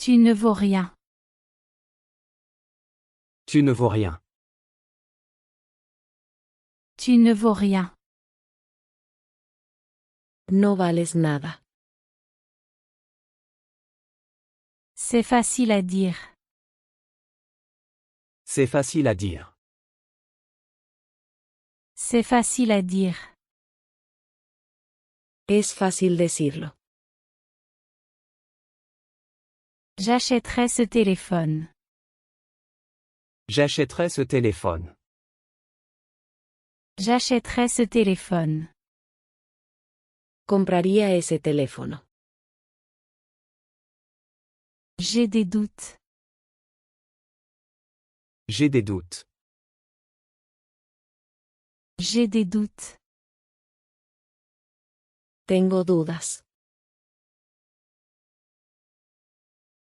Tu ne vaux rien. Tu ne vaux rien. Tu ne vaux rien. No vales nada. C'est facile à dire. C'est facile à dire. C'est facile à dire. Es fácil decirlo. J'achèterai ce téléphone. J'achèterai ce téléphone. J'achèterai ce téléphone. Compraría ese teléfono. J'ai des doutes. J'ai des doutes. J'ai des doutes. Tengo dudas.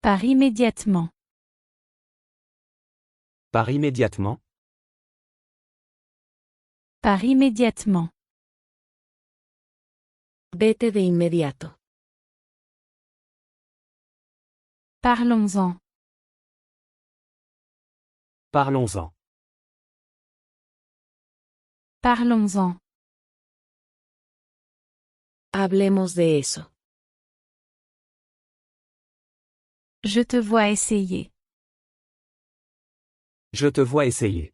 Pars immédiatement. Pars immédiatement. Pars immédiatement. Vete de inmediato. Parlons-en. Parlons-en. Parlons-en. Hablemos de eso. Je te vois essayer. Je te vois essayer.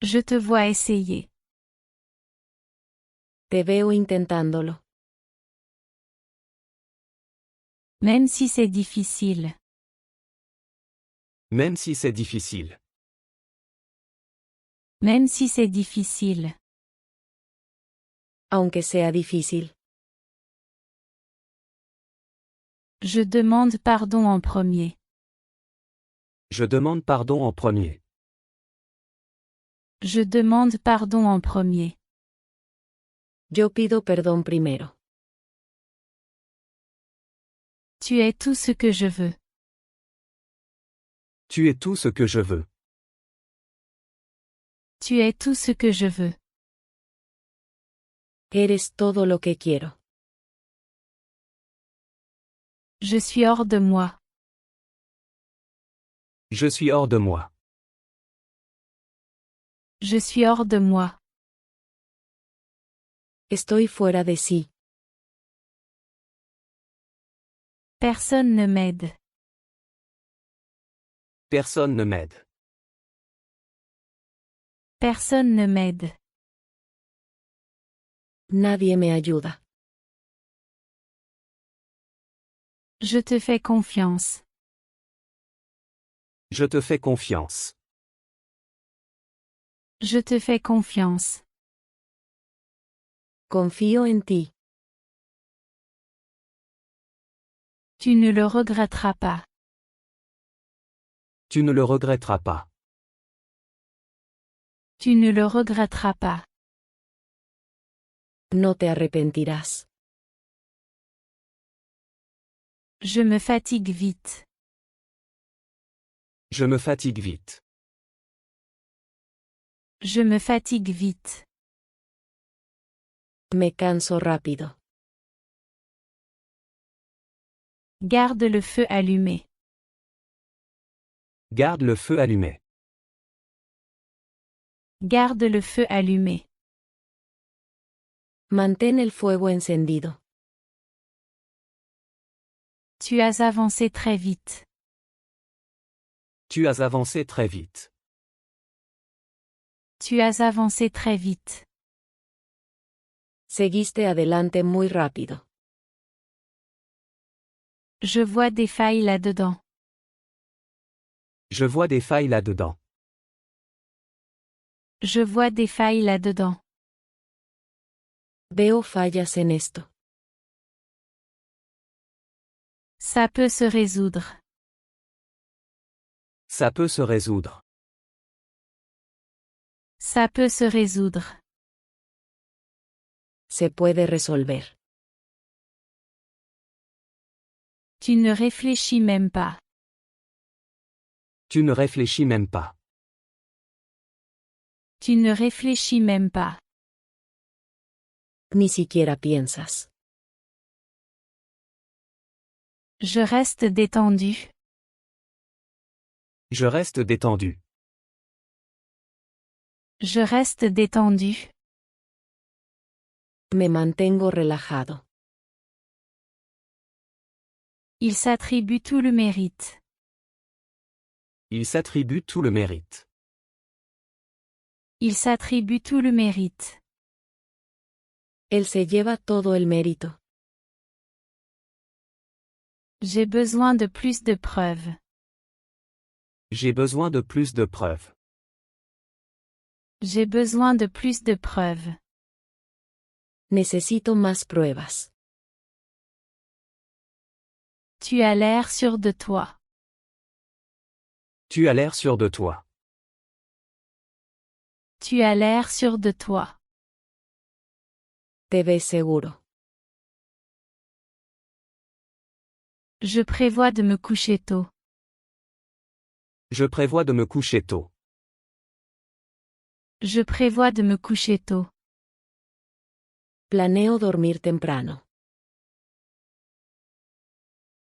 Je te vois essayer. Te veo intentándolo. Même si c'est difficile. Même si c'est difficile. Même si c'est difficile. Aunque sea difícil. Je demande pardon en premier. Je demande pardon en premier. Je demande pardon en premier. Yo pido perdón primero. Tu es tout ce que je veux. Tu es tout ce que je veux. Tu es tout ce que je veux. Eres todo lo que quiero. Je suis hors de moi. Je suis hors de moi. Je suis hors de moi. Estoy fuera de sí. Personne ne m'aide. Personne ne m'aide. Personne ne m'aide. Nadie me ayuda. Je te fais confiance. Je te fais confiance. Je te fais confiance. Confío en ti. Tu ne le regretteras pas. Tu ne le regretteras pas. Tu ne le regretteras pas. No te arrepentirás. Je me fatigue vite. Je me fatigue vite. Je me fatigue vite. Me canso rápido. Garde le feu allumé. Garde le feu allumé. Garde le feu allumé. Mantén el fuego encendido. Tu as avancé très vite. Tu as avancé très vite. Tu as avancé très vite. Seguiste adelante muy rápido. Je vois des failles là-dedans. Je vois des failles là-dedans. Je vois des failles là-dedans. Veo fallas en esto. Ça peut se résoudre. Ça peut se résoudre. Ça peut se résoudre. Se puede resolver. Tu ne réfléchis même pas. Tu ne réfléchis même pas. Tu ne réfléchis même pas. Ni siquiera piensas. Je reste détendu. Je reste détendu. Je reste détendu. Me mantengo relajado. Il s'attribue tout le mérite. Il s'attribue tout le mérite. Il s'attribue tout le mérite. Él se lleva todo el mérito. J'ai besoin de plus de preuves. J'ai besoin de plus de preuves. J'ai besoin de plus de preuves. Necesito más pruebas. Tu as l'air sûr de toi. Tu as l'air sûr de toi. Tu as l'air sûr de toi. Te ves seguro. Je prévois de me coucher tôt. Je prévois de me coucher tôt. Je prévois de me coucher tôt. Planeo dormir temprano.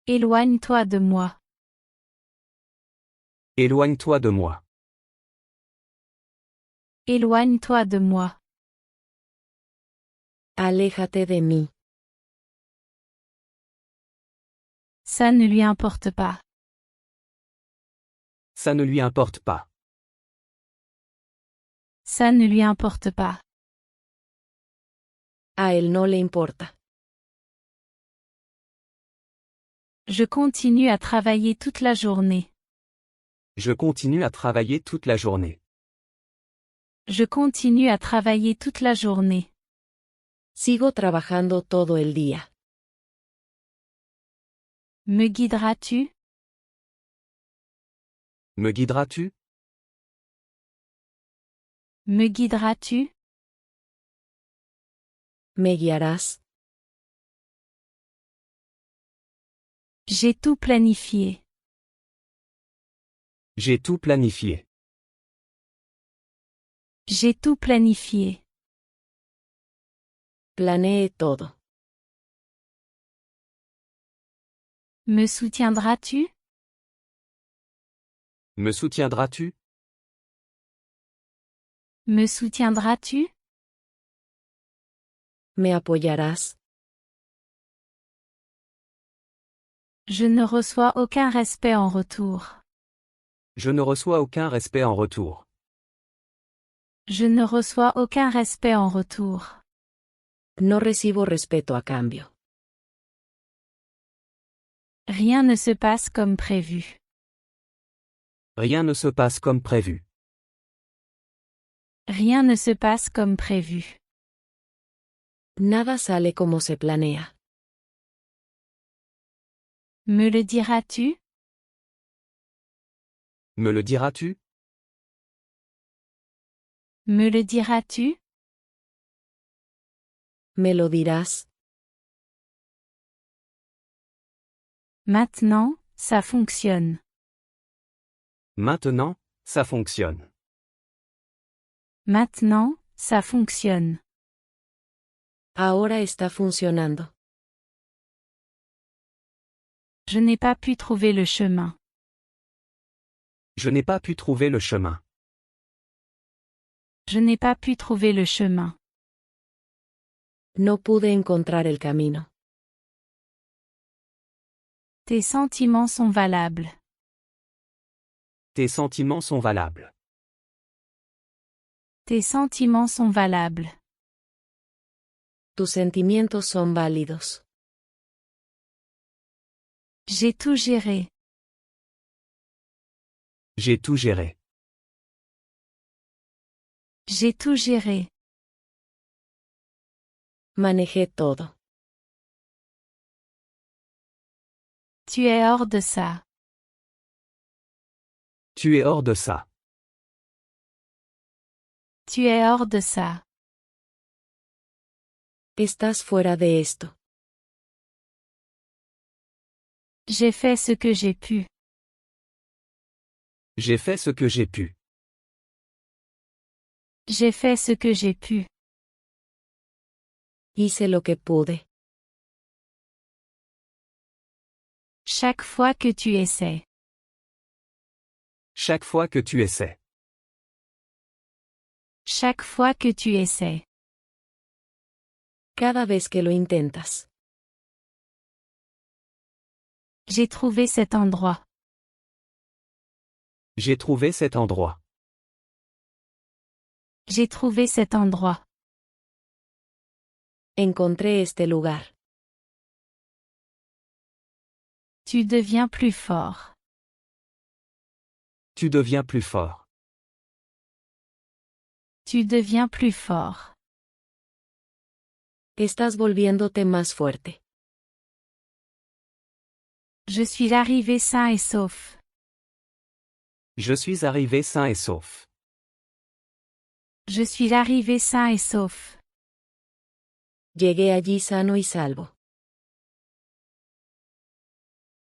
Éloigne-toi de moi. Éloigne-toi de moi. Éloigne-toi de moi. Aléjate de mí. Ça ne lui importe pas. Ça ne lui importe pas. Ça ne lui importe pas. A él no le importa. Je continue à travailler toute la journée. Je continue à travailler toute la journée. Je continue à travailler toute la journée. Sigo trabajando todo el día. Me guideras-tu? Me guideras-tu? Me guideras-tu? Me guiarás. J'ai tout planifié. J'ai tout planifié. J'ai tout planifié. Planeé todo. Me soutiendras-tu? Me soutiendras-tu? Me soutiendras-tu? Me apoyarás. Je ne reçois aucun respect en retour. Je ne reçois aucun respect en retour. Je ne reçois aucun respect en retour. No recibo respeto a cambio. Rien ne se passe comme prévu. Rien ne se passe comme prévu. Rien ne se passe comme prévu. Nada sale como se planea. Me le diras-tu? Me le diras-tu? Me le diras-tu? Me lo dirás. Maintenant, ça fonctionne. Maintenant, ça fonctionne. Maintenant, ça fonctionne. Ahora está funcionando. Je n'ai pas pu trouver le chemin. Je n'ai pas pu trouver le chemin. Je n'ai pas pu trouver le chemin. No pude encontrar el camino. Tes sentiments sont valables. Tes sentiments sont valables. Tes sentiments sont valables. Tus sentimientos son válidos. J'ai tout géré. J'ai tout géré. J'ai tout géré. Manejé todo. Tu es hors de ça. Tu es hors de ça. Tu es hors de ça. Estás fuera de esto. J'ai fait ce que j'ai pu. J'ai fait ce que j'ai pu. J'ai fait ce que j'ai pu. Hice lo que pude. Chaque fois que tu essaies. Chaque fois que tu essaies. Chaque fois que tu essaies. Cada vez que lo intentas. J'ai trouvé cet endroit. J'ai trouvé cet endroit. J'ai trouvé cet endroit. Encontré este lugar. Tu deviens plus fort. Tu deviens plus fort. Tu deviens plus fort. Estás volviéndote más fuerte. Je suis arrivé sain et sauf. Je suis arrivé sain et sauf. Je suis arrivé sain et sauf. Llegué allí sano y salvo.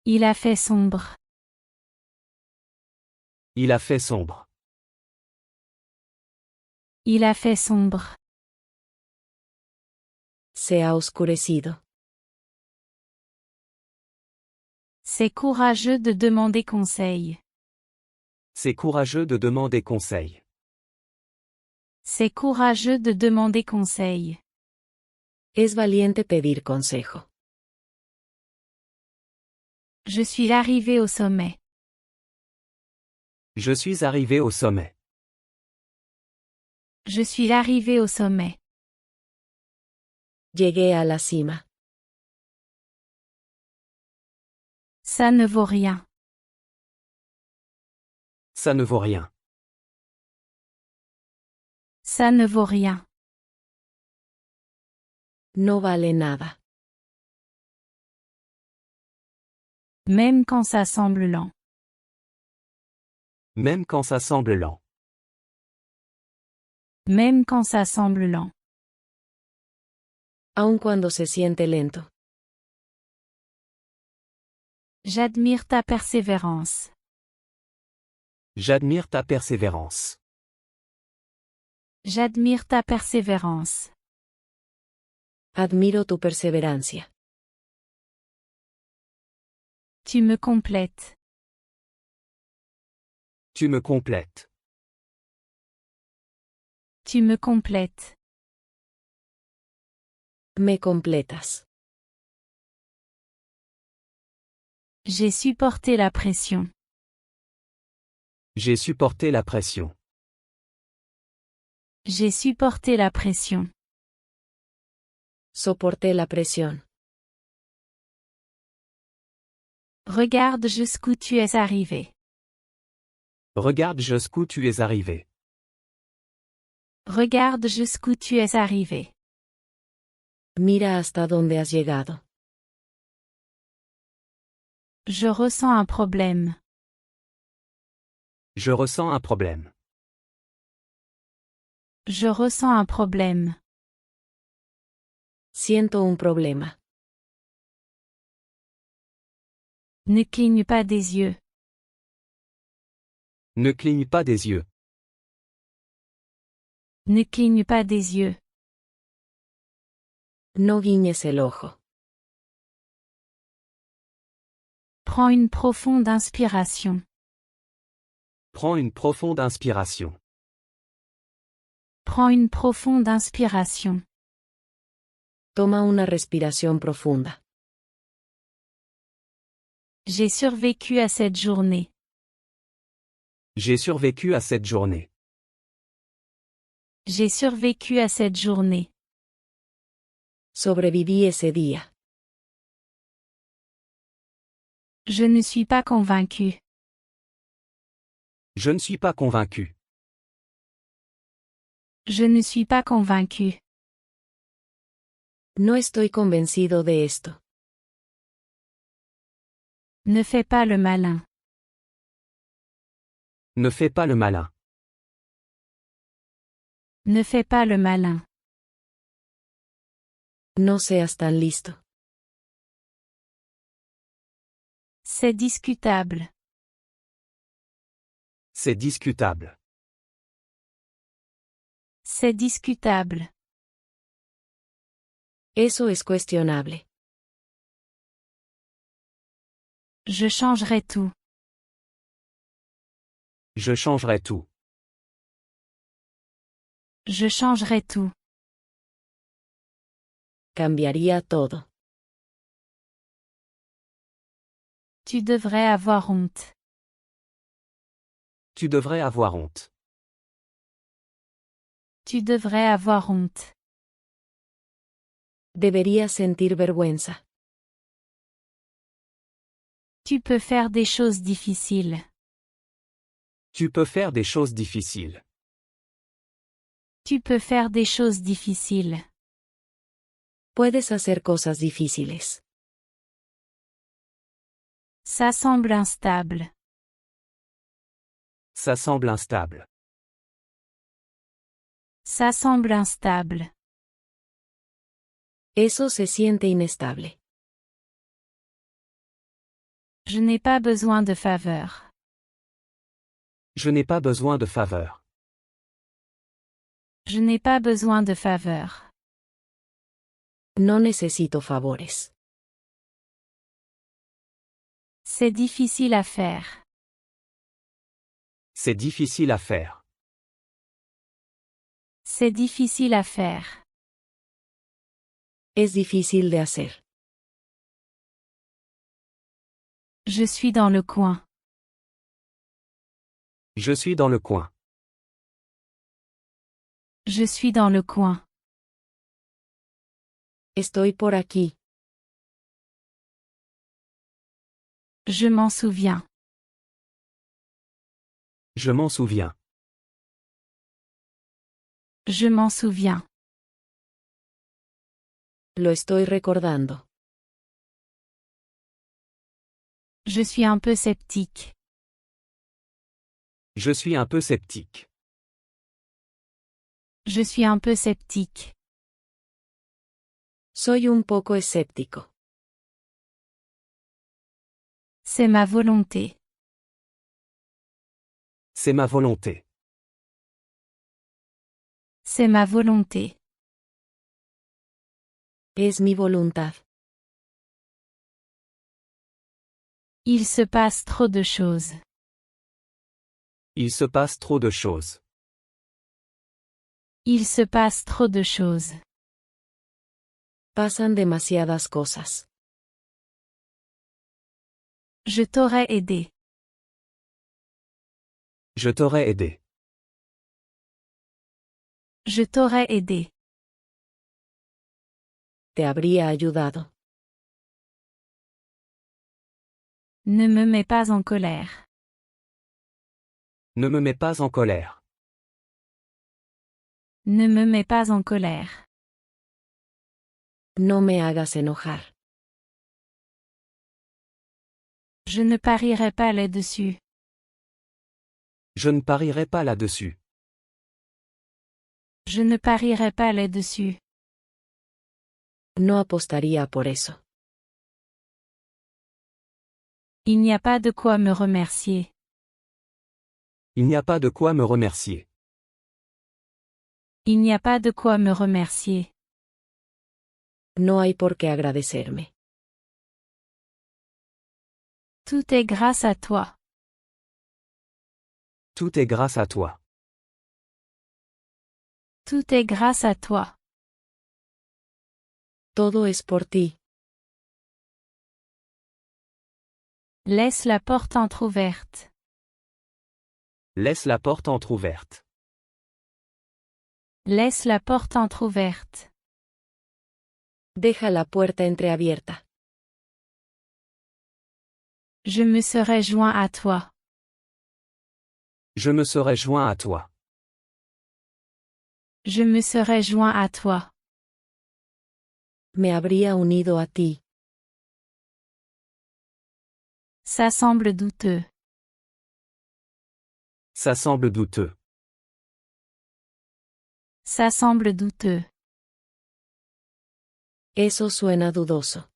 Il a fait sombre. Il a fait sombre. Il a fait sombre. Se ha oscurecido. C'est courageux de demander conseil. C'est courageux de demander conseil. C'est courageux de demander conseil. Es valiente pedir consejo. Je suis arrivé au sommet. Je suis arrivé au sommet. Je suis arrivé au sommet. Llegué a la cima. Ça ne vaut rien. Ça ne vaut rien. Ça ne vaut rien. No vale nada. Même quand ça semble lent. Même quand ça semble lent. Même quand ça semble lent. Aun cuando se siente lento. J'admire ta persévérance. J'admire ta persévérance. J'admire ta persévérance. Admiro tu perseverancia. Tu me complètes. Tu me complètes. Tu me complètes. Me completas. J'ai supporté la pression. J'ai supporté la pression. J'ai supporté la pression. Soporté la presión. Regarde jusqu'où tu es arrivé. Regarde jusqu'où tu es arrivé. Regarde jusqu'où tu es arrivé. Mira hasta dónde has llegado. Je ressens un problème. Je ressens un problème. Je ressens un problème. Siento un problema. Ne cligne pas des yeux. Ne cligne pas des yeux. Ne cligne pas des yeux. No guiñes el ojo. Prends une profonde inspiration. Prends une profonde inspiration. Prends une profonde inspiration. Toma una respiración profunda. J'ai survécu à cette journée. J'ai survécu à cette journée. J'ai survécu à cette journée. Sobreviví ese día. Je ne suis pas convaincu. Je ne suis pas convaincu. Je ne suis pas convaincu. No estoy convencido de esto. Ne fais pas le malin. Ne fais pas le malin. Ne fais pas le malin. No seas tan listo. C'est discutable. C'est discutable. C'est discutable. Eso es cuestionable. Je changerai tout. Je changerai tout. Je changerai tout. Cambiaría todo. Tu devrais avoir honte. Tu devrais avoir honte. Tu devrais avoir honte. Debería sentir vergüenza. Tu peux faire des choses difficiles. Tu peux faire des choses difficiles. Tu peux faire des choses difficiles. Puedes hacer cosas difíciles. Ça semble instable. Ça semble instable. Ça semble instable. Eso se siente inestable. Je n'ai pas besoin de faveur. Je n'ai pas besoin de faveur. Je n'ai pas besoin de faveur. No necesito favores. C'est difficile à faire. C'est difficile à faire. C'est difficile à faire. Es difícil de hacer. Je suis dans le coin. Je suis dans le coin. Je suis dans le coin. Estoy por aquí. Je m'en souviens. Je m'en souviens. Je m'en souviens. Lo estoy recordando. Je suis un peu sceptique. Je suis un peu sceptique. Je suis un peu sceptique. Soy un poco escéptico. C'est ma volonté. C'est ma volonté. C'est ma volonté. Es mi voluntad. Il se passe trop de choses. Il se passe trop de choses. Il se passe trop de choses. Pasan demasiadas cosas. Je t'aurais aidé. Je t'aurais aidé. Je t'aurais aidé. Te habría ayudado. Ne me mets pas en colère. Ne me mets pas en colère. Ne me mets pas en colère. No me hagas enojar. Je ne parierai pas là-dessus. Je ne parierai pas là-dessus. Je ne parierai pas là-dessus. No apostaría por eso. Il n'y a pas de quoi me remercier. Il n'y a pas de quoi me remercier. Il n'y a pas de quoi me remercier. No hay por qué agradecerme. Tout est grâce à toi. Tout est grâce à toi. Tout est grâce à toi. Todo es por ti. Laisse la porte entr'ouverte. Laisse la porte entr'ouverte. Laisse la porte entr'ouverte. Deja la puerta entreabierta. Je me serais joint à toi. Je me serais joint à toi. Je me serais joint à toi. Me habría unido a ti. Ça semble douteux. Ça semble douteux. Ça semble douteux. Eso suena dudoso.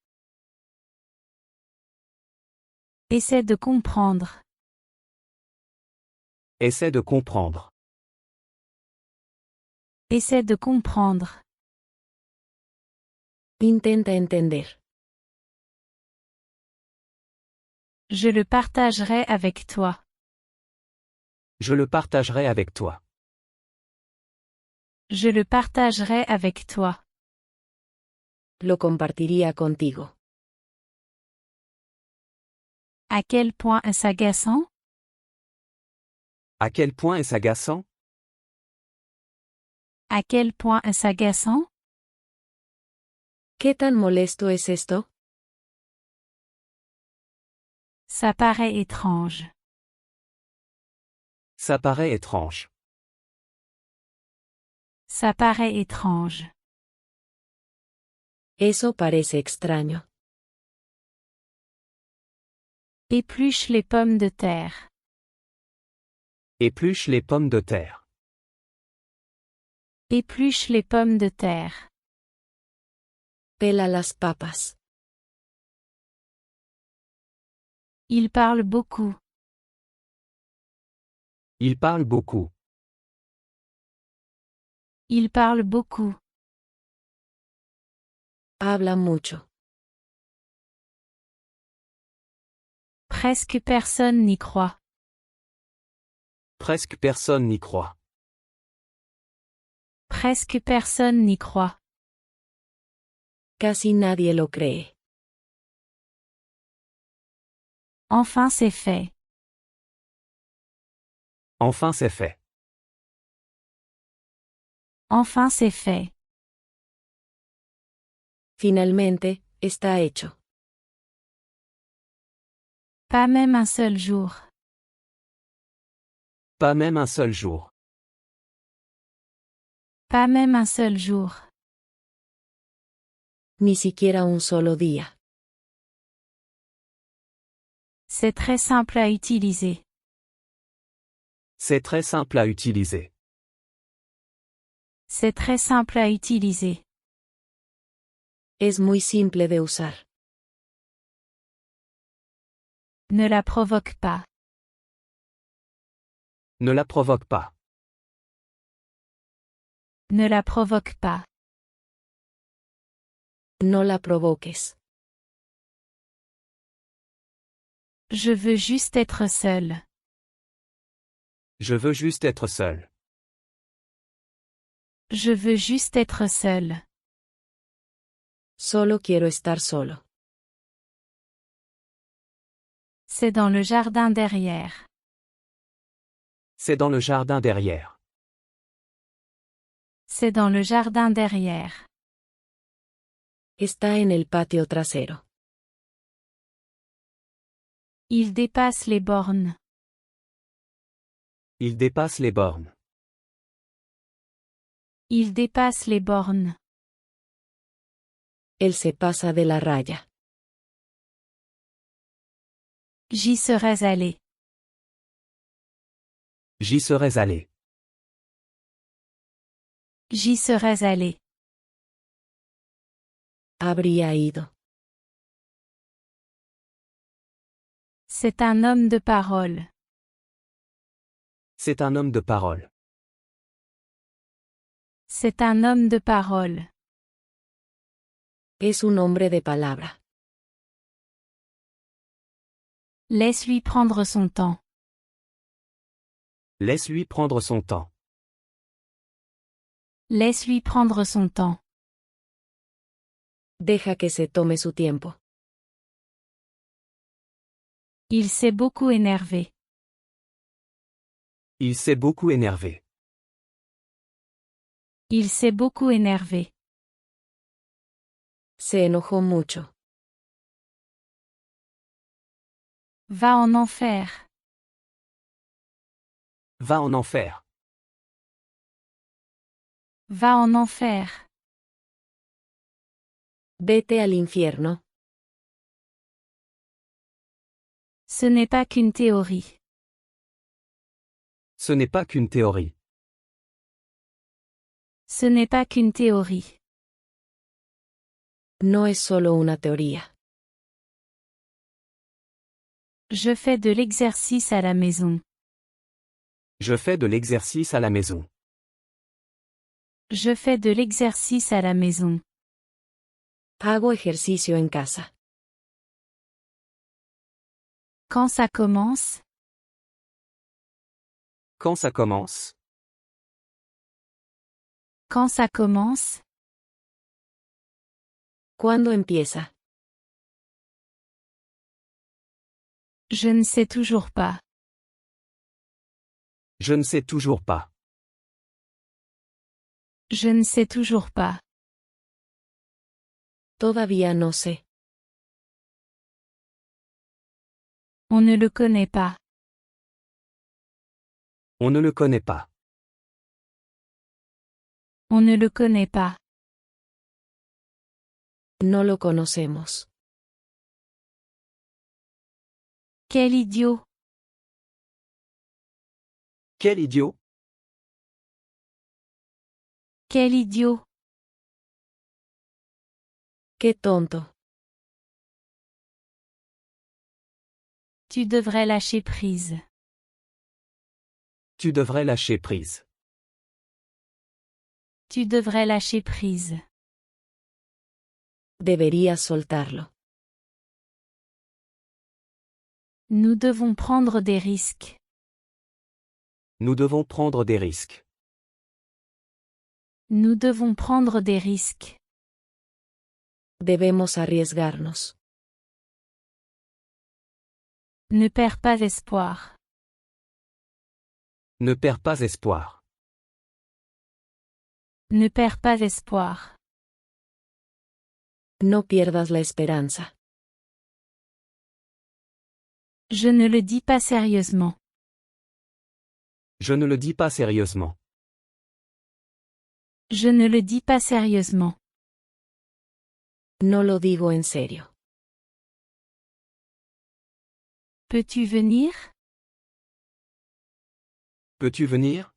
Essaie de comprendre. Essaie de comprendre. Essaie de comprendre. Intenta entender. Je le partagerai avec toi. Je le partagerai avec toi. Je le partagerai avec toi. Lo compartiría contigo. À quel point est-ce agaçant? À quel point est-ce agaçant? À quel point est-ce agaçant? ¿Qué tan molesto es esto? Ça paraît étrange. Ça paraît étrange. Ça paraît étrange. Eso parece extraño. Épluche les pommes de terre. Épluche les pommes de terre. Épluche les pommes de terre. Pela las papas. Il parle beaucoup. Il parle beaucoup. Il parle beaucoup. Habla mucho. Presque personne n'y croit. Presque personne n'y croit. Presque personne n'y croit. Casi nadie lo cree. Enfin c'est fait. Enfin c'est fait. Enfin c'est fait. Finalmente, está hecho. Pas même un seul jour. Pas même un seul jour. Pas même un seul jour. Ni siquiera un solo día. C'est très simple à utiliser. C'est très simple à utiliser. C'est très simple à utiliser. Es muy simple de usar. Ne la provoque pas. Ne la provoque pas. Ne la provoque pas. No la provoques. Je veux juste être seul. Je veux juste être seul. Je veux juste être seul. Solo quiero estar solo. C'est dans le jardin derrière. C'est dans le jardin derrière. C'est dans le jardin derrière. Está en el patio trasero. Il dépasse les bornes. Il dépasse les bornes. Il dépasse les bornes. Él se pasa de la raya. J'y serais allé. J'y serais allé. J'y serais allé. Habría ido. C'est un homme de parole. C'est un homme de parole. C'est un homme de parole. Es un hombre de palabra. Laisse-lui prendre son temps. Laisse-lui prendre son temps. Laisse-lui prendre son temps. Deja que se tome su tiempo. Il s'est beaucoup énervé. Il s'est beaucoup énervé. Il s'est beaucoup énervé. Se enojó mucho. Va en enfer. Va en enfer. Va en enfer. Vete al infierno. Ce n'est pas qu'une théorie. Ce n'est pas qu'une théorie. Ce n'est pas qu'une théorie. No es solo una teoría. Je fais de l'exercice à la maison. Je fais de l'exercice à la maison. Je fais de l'exercice à la maison. Hago ejercicio en casa. Quand ça commence? Quand ça commence? Quand ça commence? ¿Cuándo empieza? Je ne sais toujours pas. Je ne sais toujours pas. Je ne sais toujours pas. Todavía no sé. On ne le connaît pas. On ne le connaît pas. On ne le connaît pas. No lo conocemos. Quel idiot! Quel idiot! Quel idiot! Qué tonto. Tu devrais lâcher prise. Tu devrais lâcher prise. Tu devrais lâcher prise. Deberías soltarlo. Nous devons prendre des risques. Nous devons prendre des risques. Nous devons prendre des risques. Debemos arriesgarnos. Ne perds pas espoir. Ne perds pas espoir. Ne perds pas espoir. No pierdas la esperanza. Je ne le dis pas sérieusement. Je ne le dis pas sérieusement. Je ne le dis pas sérieusement. No lo digo en serio. Peux-tu venir? Peux-tu venir?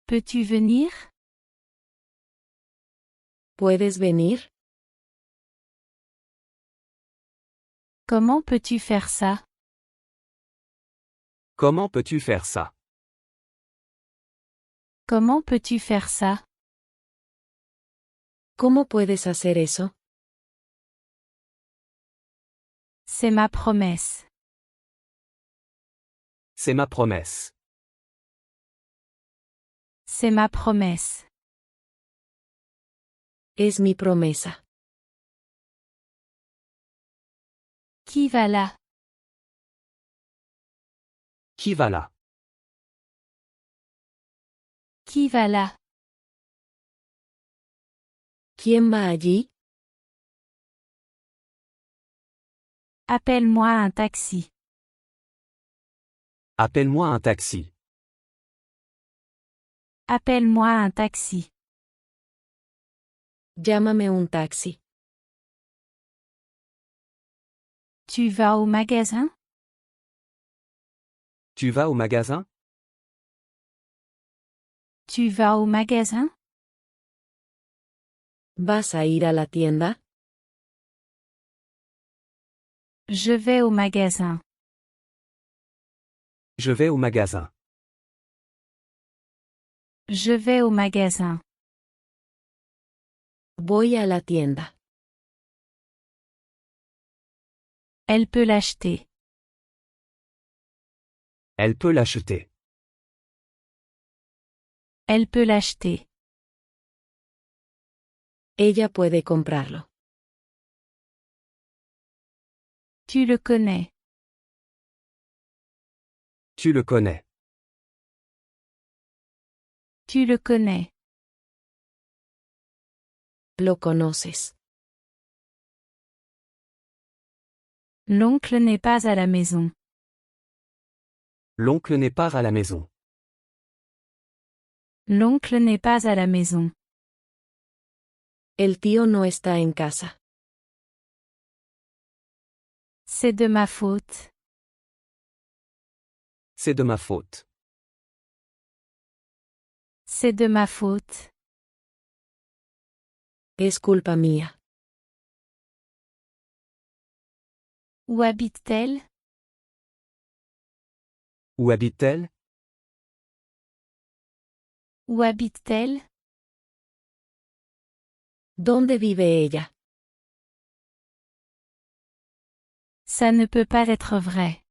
Peux-tu venir? ¿Puedes venir? Comment peux-tu faire ça? Comment peux-tu faire ça? Comment peux-tu faire ça? ¿Cómo puedes hacer eso? C'est ma promesse. C'est ma promesse. C'est ma promesse. Es mi promesa. Qui va là? Qui va là? Qui va là? ¿Quién va allí? Appelle-moi un taxi. Appelle-moi un taxi. Appelle-moi un taxi. Llámame un taxi. Tu vas au magasin? Tu vas au magasin? Tu vas au magasin? ¿Vas a ir a la tienda? Je vais au magasin. Je vais au magasin. Je vais au magasin. Voy a la tienda. Elle peut l'acheter. Elle peut l'acheter. Elle peut l'acheter. Ella puede comprarlo. Tu le connais. Tu le connais. Tu le connais. Lo conoces. L'oncle n'est pas à la maison. L'oncle n'est pas à la maison. L'oncle n'est pas à la maison. El tío no está en casa. C'est de ma faute. C'est de ma faute. C'est de ma faute. Es culpa mía. Où habite-t-elle? Où habite-t-elle? Où habite-t-elle? ¿Dónde vive ella? Ça ne peut pas être vrai.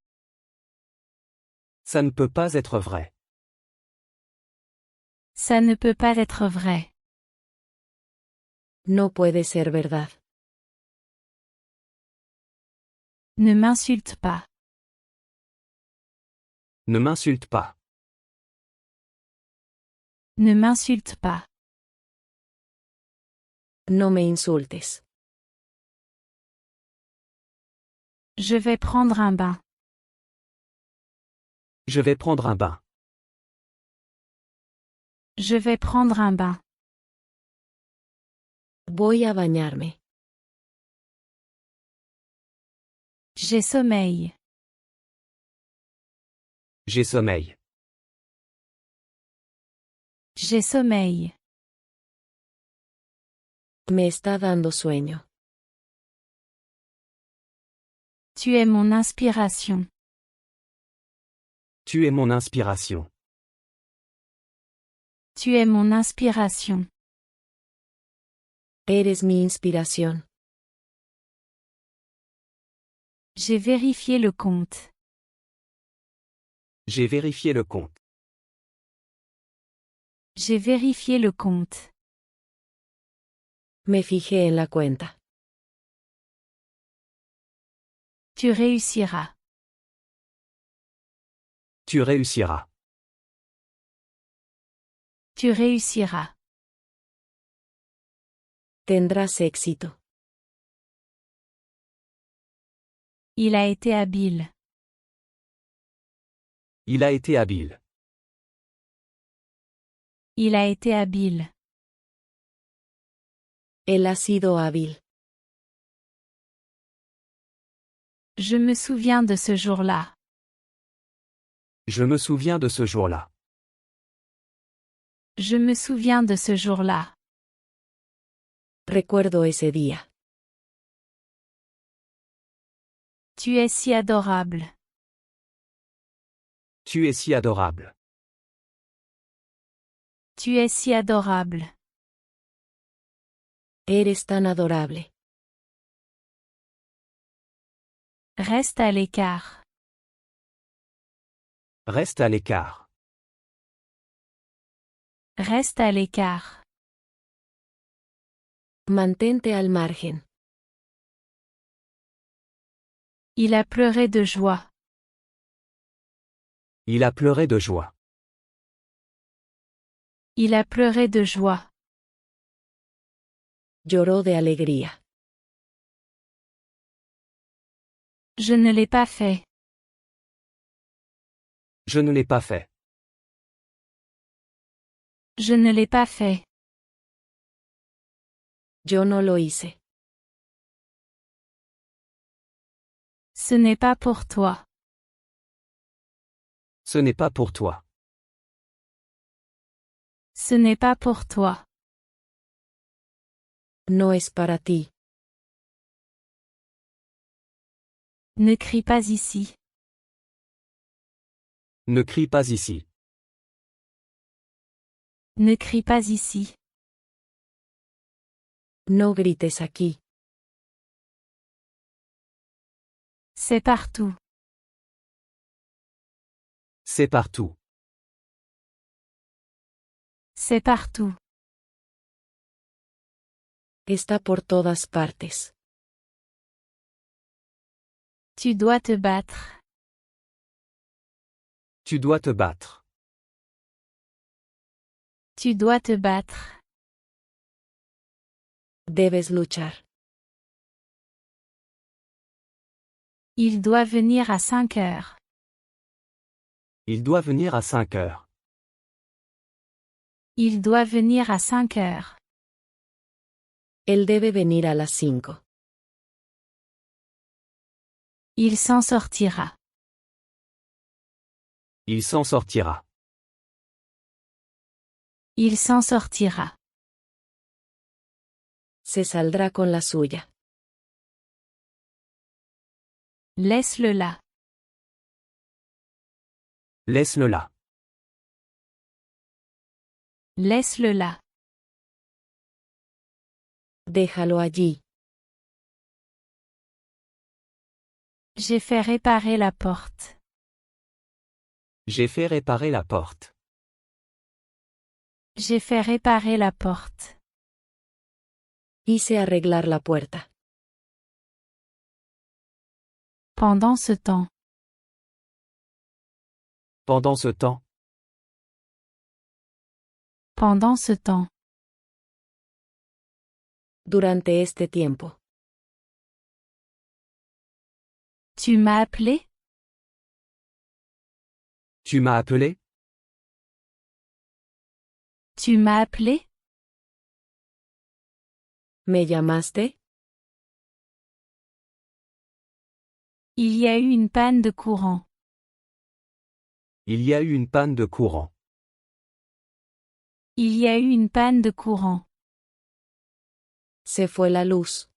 Ça ne peut pas être vrai. Ça ne peut pas être vrai. No puede ser verdad. Ne m'insulte pas. Ne m'insulte pas. Ne m'insulte pas. No me insultes. Je vais prendre un bain. Je vais prendre un bain. Je vais prendre un bain. Voy a bañarme. J'ai sommeil. J'ai sommeil. J'ai sommeil. Me está dando sueño. Tu es mon inspiration. Tu es mon inspiration. Tu es mon inspiration. Eres mi inspiración. J'ai vérifié le compte. J'ai vérifié le compte. J'ai vérifié le compte. Me fijé en la cuenta. Tu réussiras. Tu réussiras. Tu réussiras. Tendrás éxito. Il a été habile. Il a été habile. Il a été habile. Él ha sido hábil. Je me souviens de ce jour-là. Je me souviens de ce jour-là. Je me souviens de ce jour-là. Recuerdo ese día. Tu es si adorable. Tu es si adorable. Tu es si adorable. Eres tan adorable. Reste à l'écart. Reste à l'écart. Reste à l'écart. Mantente al margen. Il a pleuré de joie. Il a pleuré de joie. Il a pleuré de joie. Lloró de alegría. Je ne l'ai pas fait. Je ne l'ai pas fait. Je ne l'ai pas fait. Yo no lo hice. Ce n'est pas pour toi. Ce n'est pas pour toi. Ce n'est pas pour toi. No es para ti. Ne crie pas ici. Ne crie pas ici. Ne crie pas ici. No grites aquí. C'est partout. C'est partout. C'est partout. Está por todas partes. Tu dois te battre. Tu dois te battre. Tu dois te battre. Debes luchar. Il doit venir à 5 heures. Il doit venir à 5 heures. Il doit venir à 5 heures. Él debe venir a las 5. Il s'en sortira. Il s'en sortira. Il s'en sortira. Se saldrá con la suya. Laisse-le là. Laisse-le là. Laisse-le là. Déjalo allí. J'ai fait réparer la porte. J'ai fait réparer la porte. J'ai fait réparer la porte. Hice arreglar la puerta. Pendant ce temps. Pendant ce temps. Pendant ce temps. Durante este tiempo. Tu m'as appelé? Tu m'as appelé? Tu m'as appelé? ¿Me llamaste? Il y a eu une panne de courant. Il y a eu une panne de courant. Il y a eu une panne de courant. Se fue la luz.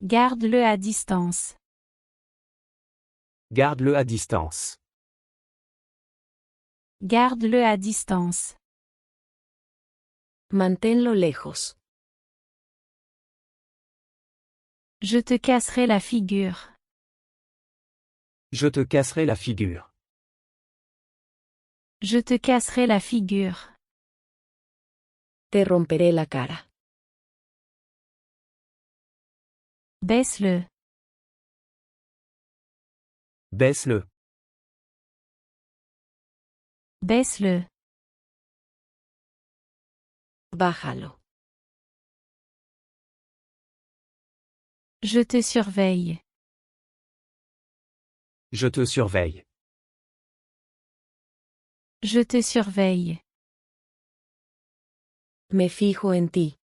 Garde-le à distance. Garde-le à distance. Garde-le à distance. Manténlo lejos. Je te casserai la figure. Je te casserai la figure. Je te casserai la figure. Te romperé la cara. Baisse-le. Baisse-le. Baisse-le. Bájalo. Je te surveille. Je te surveille. Je te surveille. Me fijo en ti.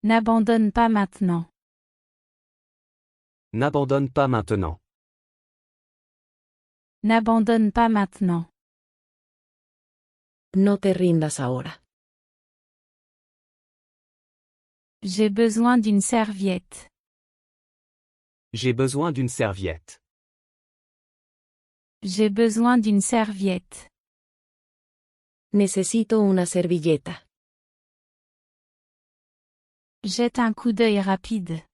N'abandonne pas maintenant. N'abandonne pas maintenant. N'abandonne pas maintenant. No te rindas ahora. J'ai besoin d'une serviette. J'ai besoin d'une serviette. J'ai besoin d'une serviette. Necesito una servilleta. Jette un coup d'œil rapide.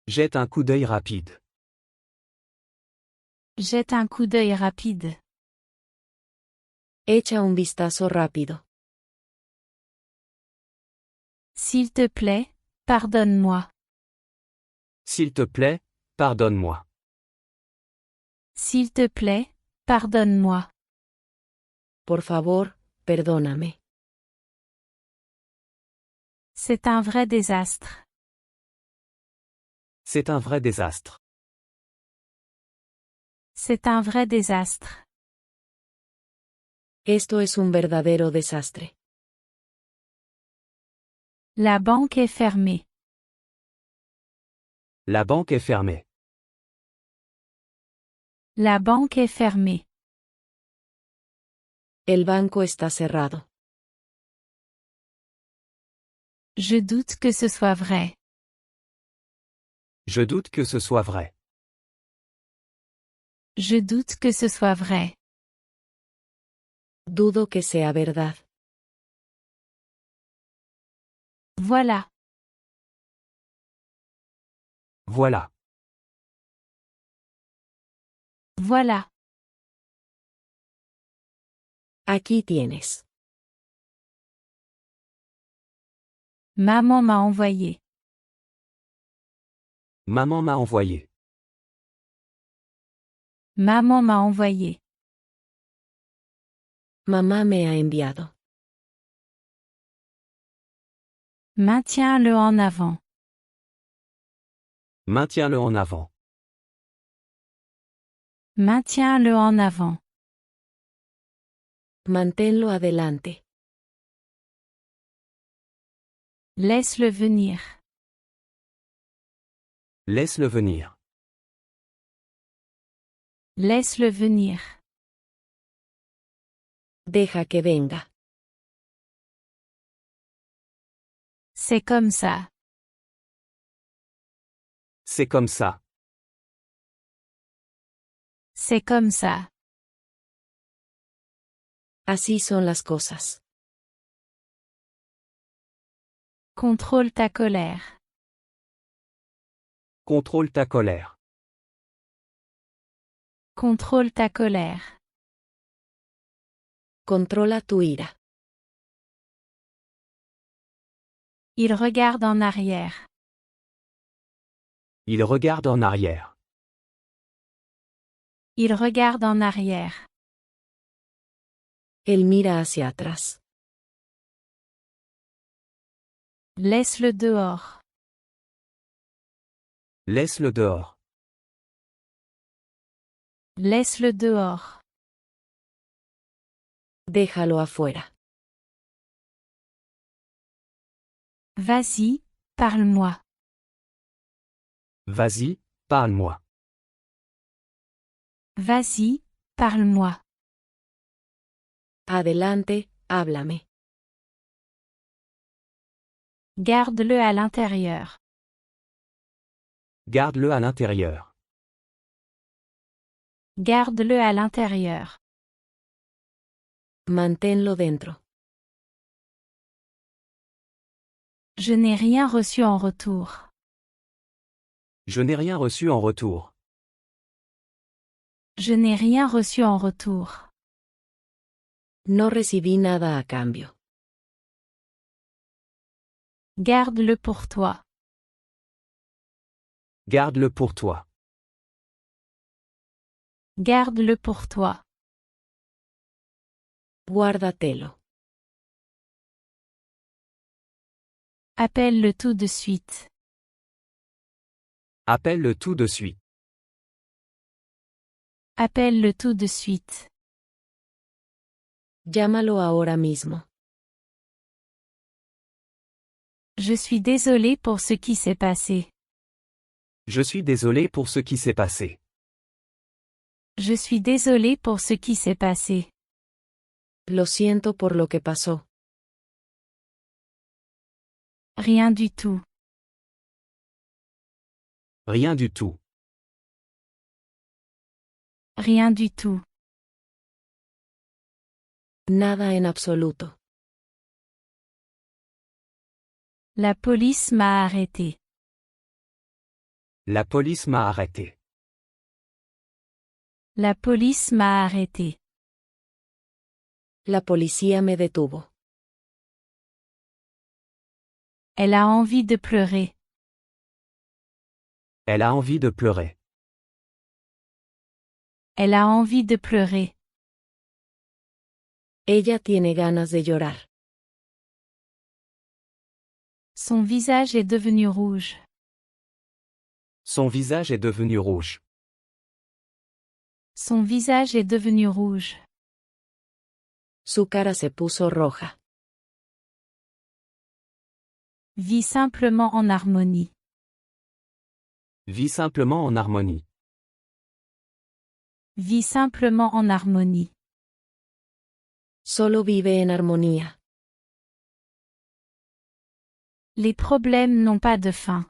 Jette un coup d'œil rapide. Jette un coup d'œil rapide. Echa un vistazo rápido. S'il te plaît, pardonne-moi. S'il te plaît, pardonne-moi. S'il te plaît, pardonne-moi. Por favor, perdóname. C'est un vrai désastre. C'est un vrai désastre. C'est un vrai désastre. Esto es un verdadero desastre. La banque est fermée. La banque est fermée. La banque est fermée. El banco está cerrado. Je doute que ce soit vrai. Je doute que ce soit vrai. Je doute que ce soit vrai. Dudo que sea verdad. Voilà. Voilà. Voilà. Aquí tienes. Maman m'a envoyé. Maman m'a envoyé. Maman m'a envoyé. Mamá me ha enviado. Maintiens-le en avant. Maintiens-le en avant. Maintiens-le en avant. Manténlo adelante. Laisse-le venir. Laisse-le venir. Laisse-le venir. Deja que venga. C'est comme ça. C'est comme ça. C'est comme ça. Así son las cosas. Contrôle ta colère. Contrôle ta colère. Contrôle ta colère. Controla tu ira. Il regarde en arrière. Il regarde en arrière. Il regarde en arrière. Él mira hacia atrás. Laisse-le dehors. Laisse-le dehors. Laisse-le dehors. Déjalo afuera. Vas-y, parle-moi. Vas-y, parle-moi. Vas-y, parle-moi. Adelante, háblame. Garde-le à l'intérieur. Garde-le à l'intérieur. Garde-le à l'intérieur. Manténlo dentro. Je n'ai rien reçu en retour. Je n'ai rien reçu en retour. Je n'ai rien reçu en retour. No recibí nada a cambio. Garde-le pour toi. Garde-le pour toi. Garde-le pour toi. Guárdatelo. Appelle-le tout de suite. Appelle-le tout de suite. Appelle-le tout de suite. Llámalo ahora mismo. Je suis désolé pour ce qui s'est passé. Je suis désolé pour ce qui s'est passé. Je suis désolé pour ce qui s'est passé. Lo siento por lo que pasó. Rien du tout. Rien du tout. Rien du tout. Nada en absoluto. La police m'a arrêté. La police m'a arrêté. La police m'a arrêté. La policía me detuvo. Elle a envie de pleurer. Elle a envie de pleurer. Elle a envie de pleurer. Ella tiene ganas de llorar. Son visage est devenu rouge. Son visage est devenu rouge. Son visage est devenu rouge. Su cara se puso roja. Vis simplement en harmonie. Vis simplement en harmonie. Vis simplement en harmonie. Solo vive en armonía. Les problèmes n'ont pas de fin.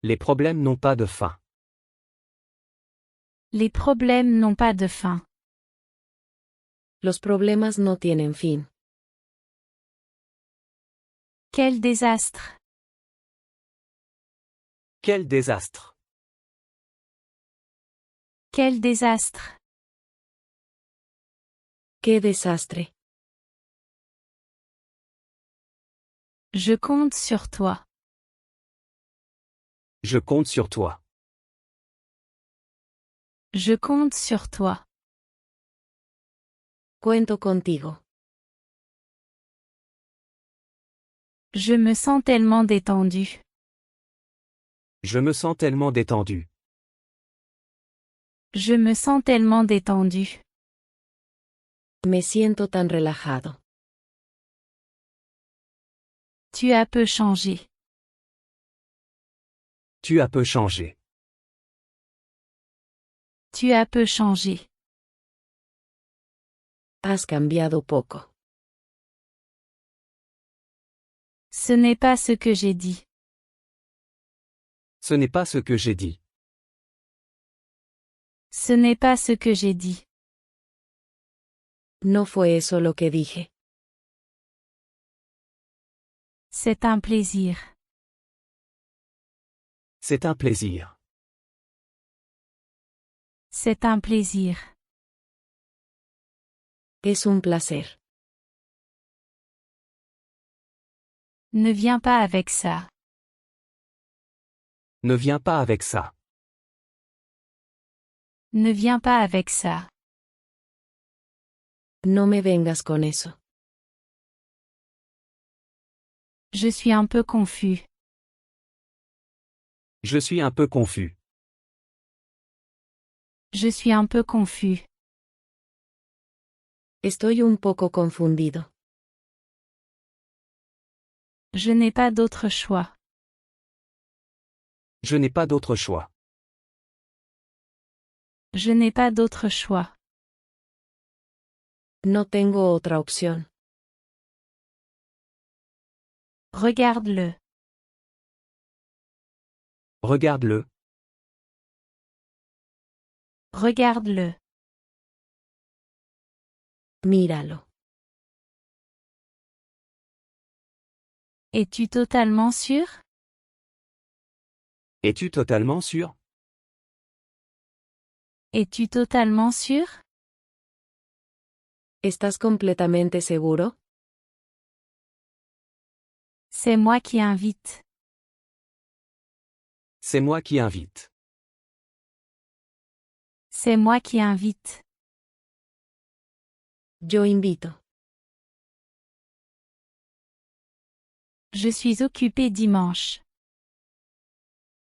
Les problèmes n'ont pas de fin. Les problèmes n'ont pas de fin. Los problemas no tienen fin. Quel désastre! Quel désastre! Quel désastre! ¡Qué desastre! Je compte sur toi. Je compte sur toi. Je compte sur toi. Cuento contigo. Je me sens tellement détendu. Je me sens tellement détendu. Je me sens tellement détendu. Me siento tan relajado. Tu as peu changé. Tu as peu changé. Tu as peu changé. Has cambiado poco. Ce n'est pas ce que j'ai dit. Ce n'est pas ce que j'ai dit. Ce n'est pas ce que j'ai dit. No fue eso lo que dije. C'est un plaisir. C'est un plaisir. C'est un plaisir. Es un placer. Ne viens pas avec ça. Ne viens pas avec ça. Ne viens pas avec ça. No me vengas con eso. Je suis un peu confus. Je suis un peu confus. Je suis un peu confus. Estoy un poco confundido. Je n'ai pas d'autre choix. Je n'ai pas d'autre choix. Je n'ai pas d'autre choix. No tengo otra opción. Regarde-le. Regarde-le. Regarde-le. Míralo. Es-tu totalement sûr? Es-tu totalement sûr? Es-tu totalement sûr? ¿Estás completamente seguro? C'est moi qui invite. C'est moi qui invite. C'est moi qui invite. Yo invito. Je suis occupé dimanche.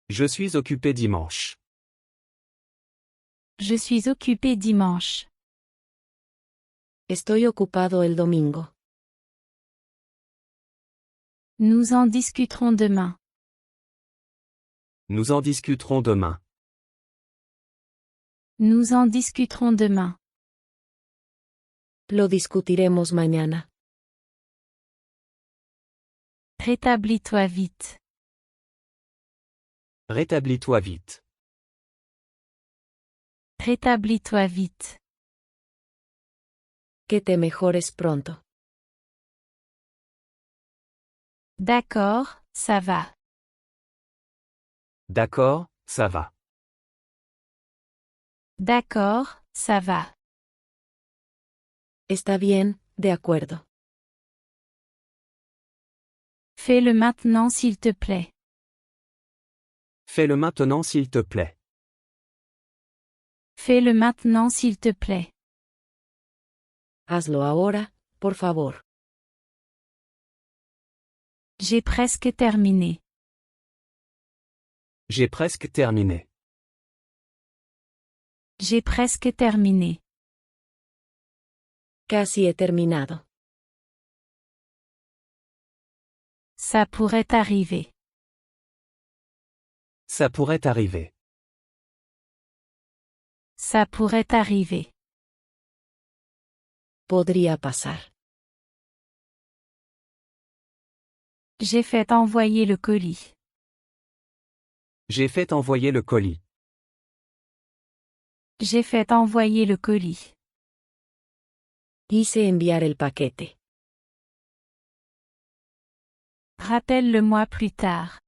Je suis occupé dimanche. Je suis occupé dimanche. Estoy ocupado el domingo. Nous en discuterons demain. Nous en discuterons demain. Nous en discuterons demain. Lo discutiremos mañana. Rétablis-toi vite. Rétablis-toi vite. Rétablis-toi vite. Que te mejores pronto. D'accord, ça va. D'accord, ça va. D'accord, ça va. Está bien, de acuerdo. Fais-le maintenant s'il te plaît. Fais-le maintenant s'il te plaît. Fais-le maintenant s'il te plaît. Hazlo ahora, por favor. J'ai presque terminé. J'ai presque terminé. J'ai presque terminé. Casi he terminado. Ça pourrait arriver. Ça pourrait arriver. Ça pourrait arriver. Podría pasar. J'ai fait envoyer le colis. J'ai fait envoyer le colis. J'ai fait envoyer le colis. Hice enviar el paquete. Rappelle-le-moi plus tard.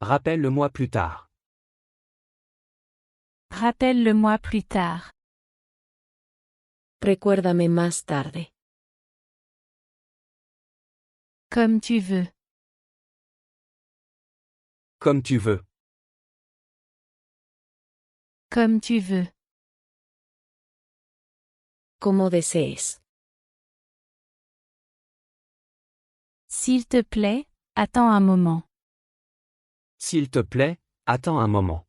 Rappelle-le-moi plus tard. Rappelle-le-moi plus tard. Recuérdame más tarde. Comme tu veux. Comme tu veux. Comme tu veux. Como desees. S'il te plaît, attends un moment. S'il te plaît, attends un moment.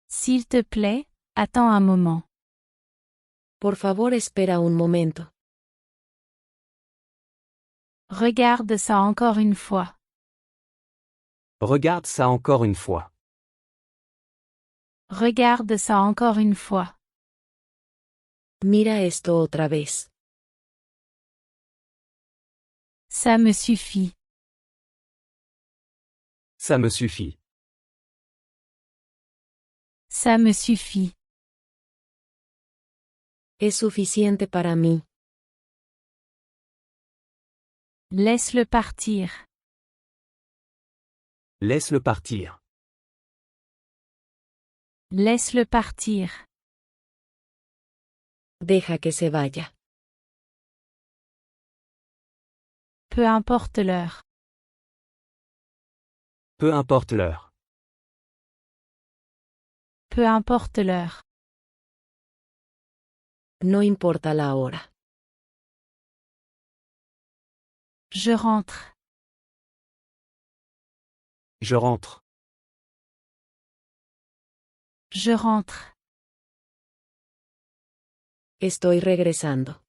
S'il te plaît, attends un moment. Por favor, espera un momento. Regarde ça encore une fois. Regarde ça encore une fois. Regarde ça encore une fois. Mira esto otra vez. Ça me suffit. Ça me suffit. Ça me suffit. Es suficiente para mí. Laisse-le partir. Laisse-le partir. Laisse-le partir. Deja que se vaya. Peu importe l'heure. Peu importe l'heure. Peu importe l'heure. No importa la hora. Je rentre. Je rentre. Je rentre. Estoy regresando.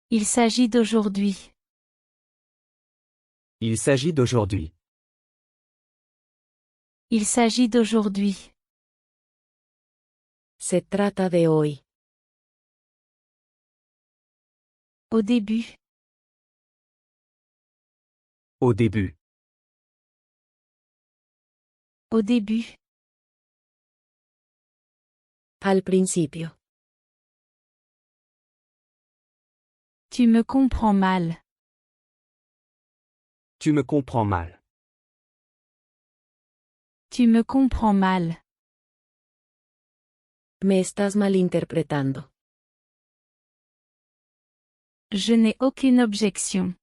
Il s'agit d'aujourd'hui. Il s'agit d'aujourd'hui. Il s'agit d'aujourd'hui. Se trata de hoy. Au début. Au début. Au début. Al principio. Tu me comprends mal. Tu me comprends mal. Tu me comprends mal. Me estás malinterpretando. Je n'ai aucune objection.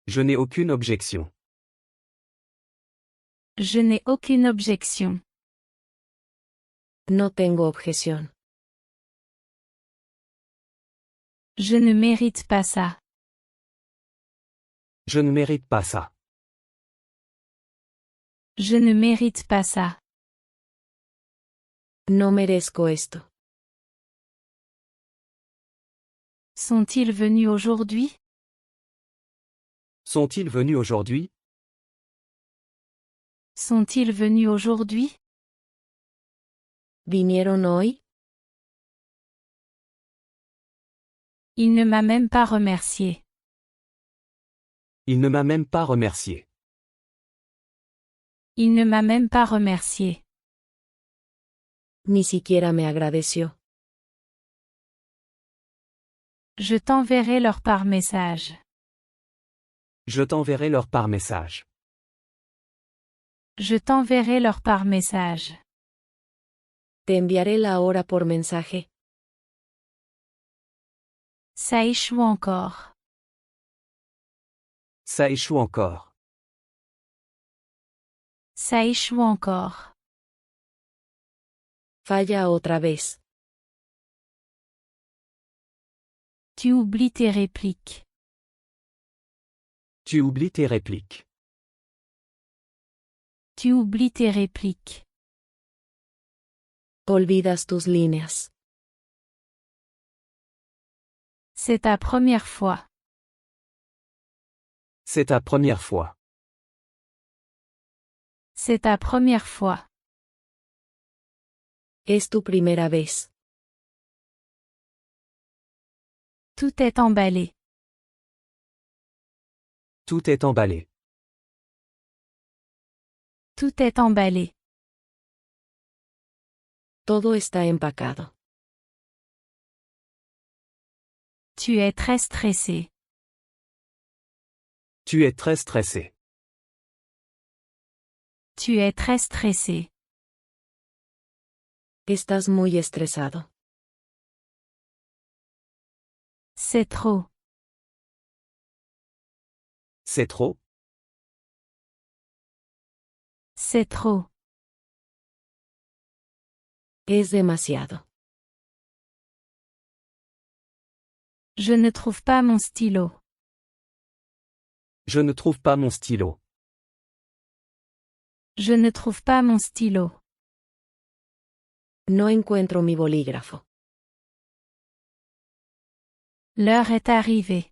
Je n'ai aucune objection. Je n'ai aucune objection. No tengo objeción. Je ne mérite pas ça. Je ne mérite pas ça. Je ne mérite pas ça. No merezco esto. Sont-ils venus aujourd'hui? Sont-ils venus aujourd'hui? Sont-ils venus aujourd'hui? ¿Vinieron hoy? Il ne m'a même pas remercié. Il ne m'a même pas remercié. Il ne m'a même pas remercié. Ni siquiera me agradeció. Je t'enverrai leur par message. Je t'enverrai leur par message. Je t'enverrai leur par message. Te enviaré la hora por mensaje. Ça échoue encore. Ça échoue encore. Ça échoue encore. Falla otra vez. Tu oublies tes répliques. Tu oublies tes répliques. Tu oublies tes répliques. Olvidas tus líneas. C'est ta première fois. C'est ta première fois. C'est ta première fois. Es tu primera vez. Tout est emballé. Tout est emballé. Tout est emballé. Todo está empacado. Tu es très stressé. Tu es très stressé. Tu es très stressé. Estás muy estresado. C'est trop. C'est trop. C'est trop. Es demasiado. Je ne trouve pas mon stylo. Je ne trouve pas mon stylo. Je ne trouve pas mon stylo. No encuentro mi bolígrafo. L'heure est arrivée.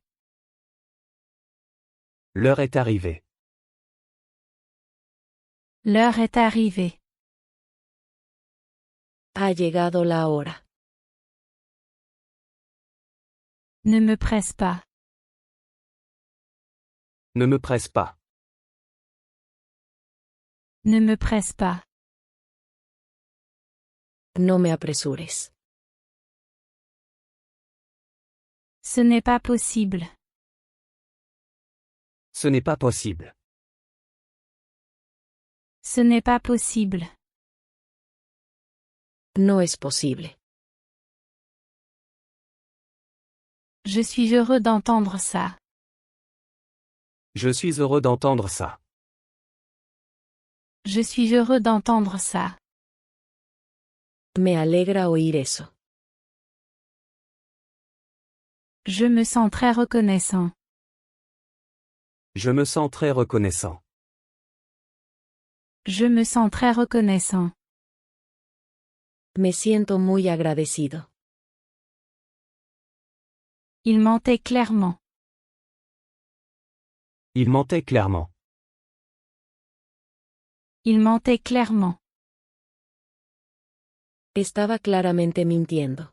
L'heure est arrivée. L'heure est arrivée. Ha llegado la hora. Ne me presse pas. Ne me presse pas. Ne me presse pas. No me apresures. Ce n'est pas possible. Ce n'est pas possible. Ce n'est pas possible. No es posible. Je suis heureux d'entendre ça. Je suis heureux d'entendre ça. Je suis heureux d'entendre ça. Me alegra oír eso. Je me sens très reconnaissant. Je me sens très reconnaissant. Je me sens très reconnaissant. Me siento muy agradecido. Il mentait clairement. Il mentait clairement. Il mentait clairement. Estaba claramente mintiendo.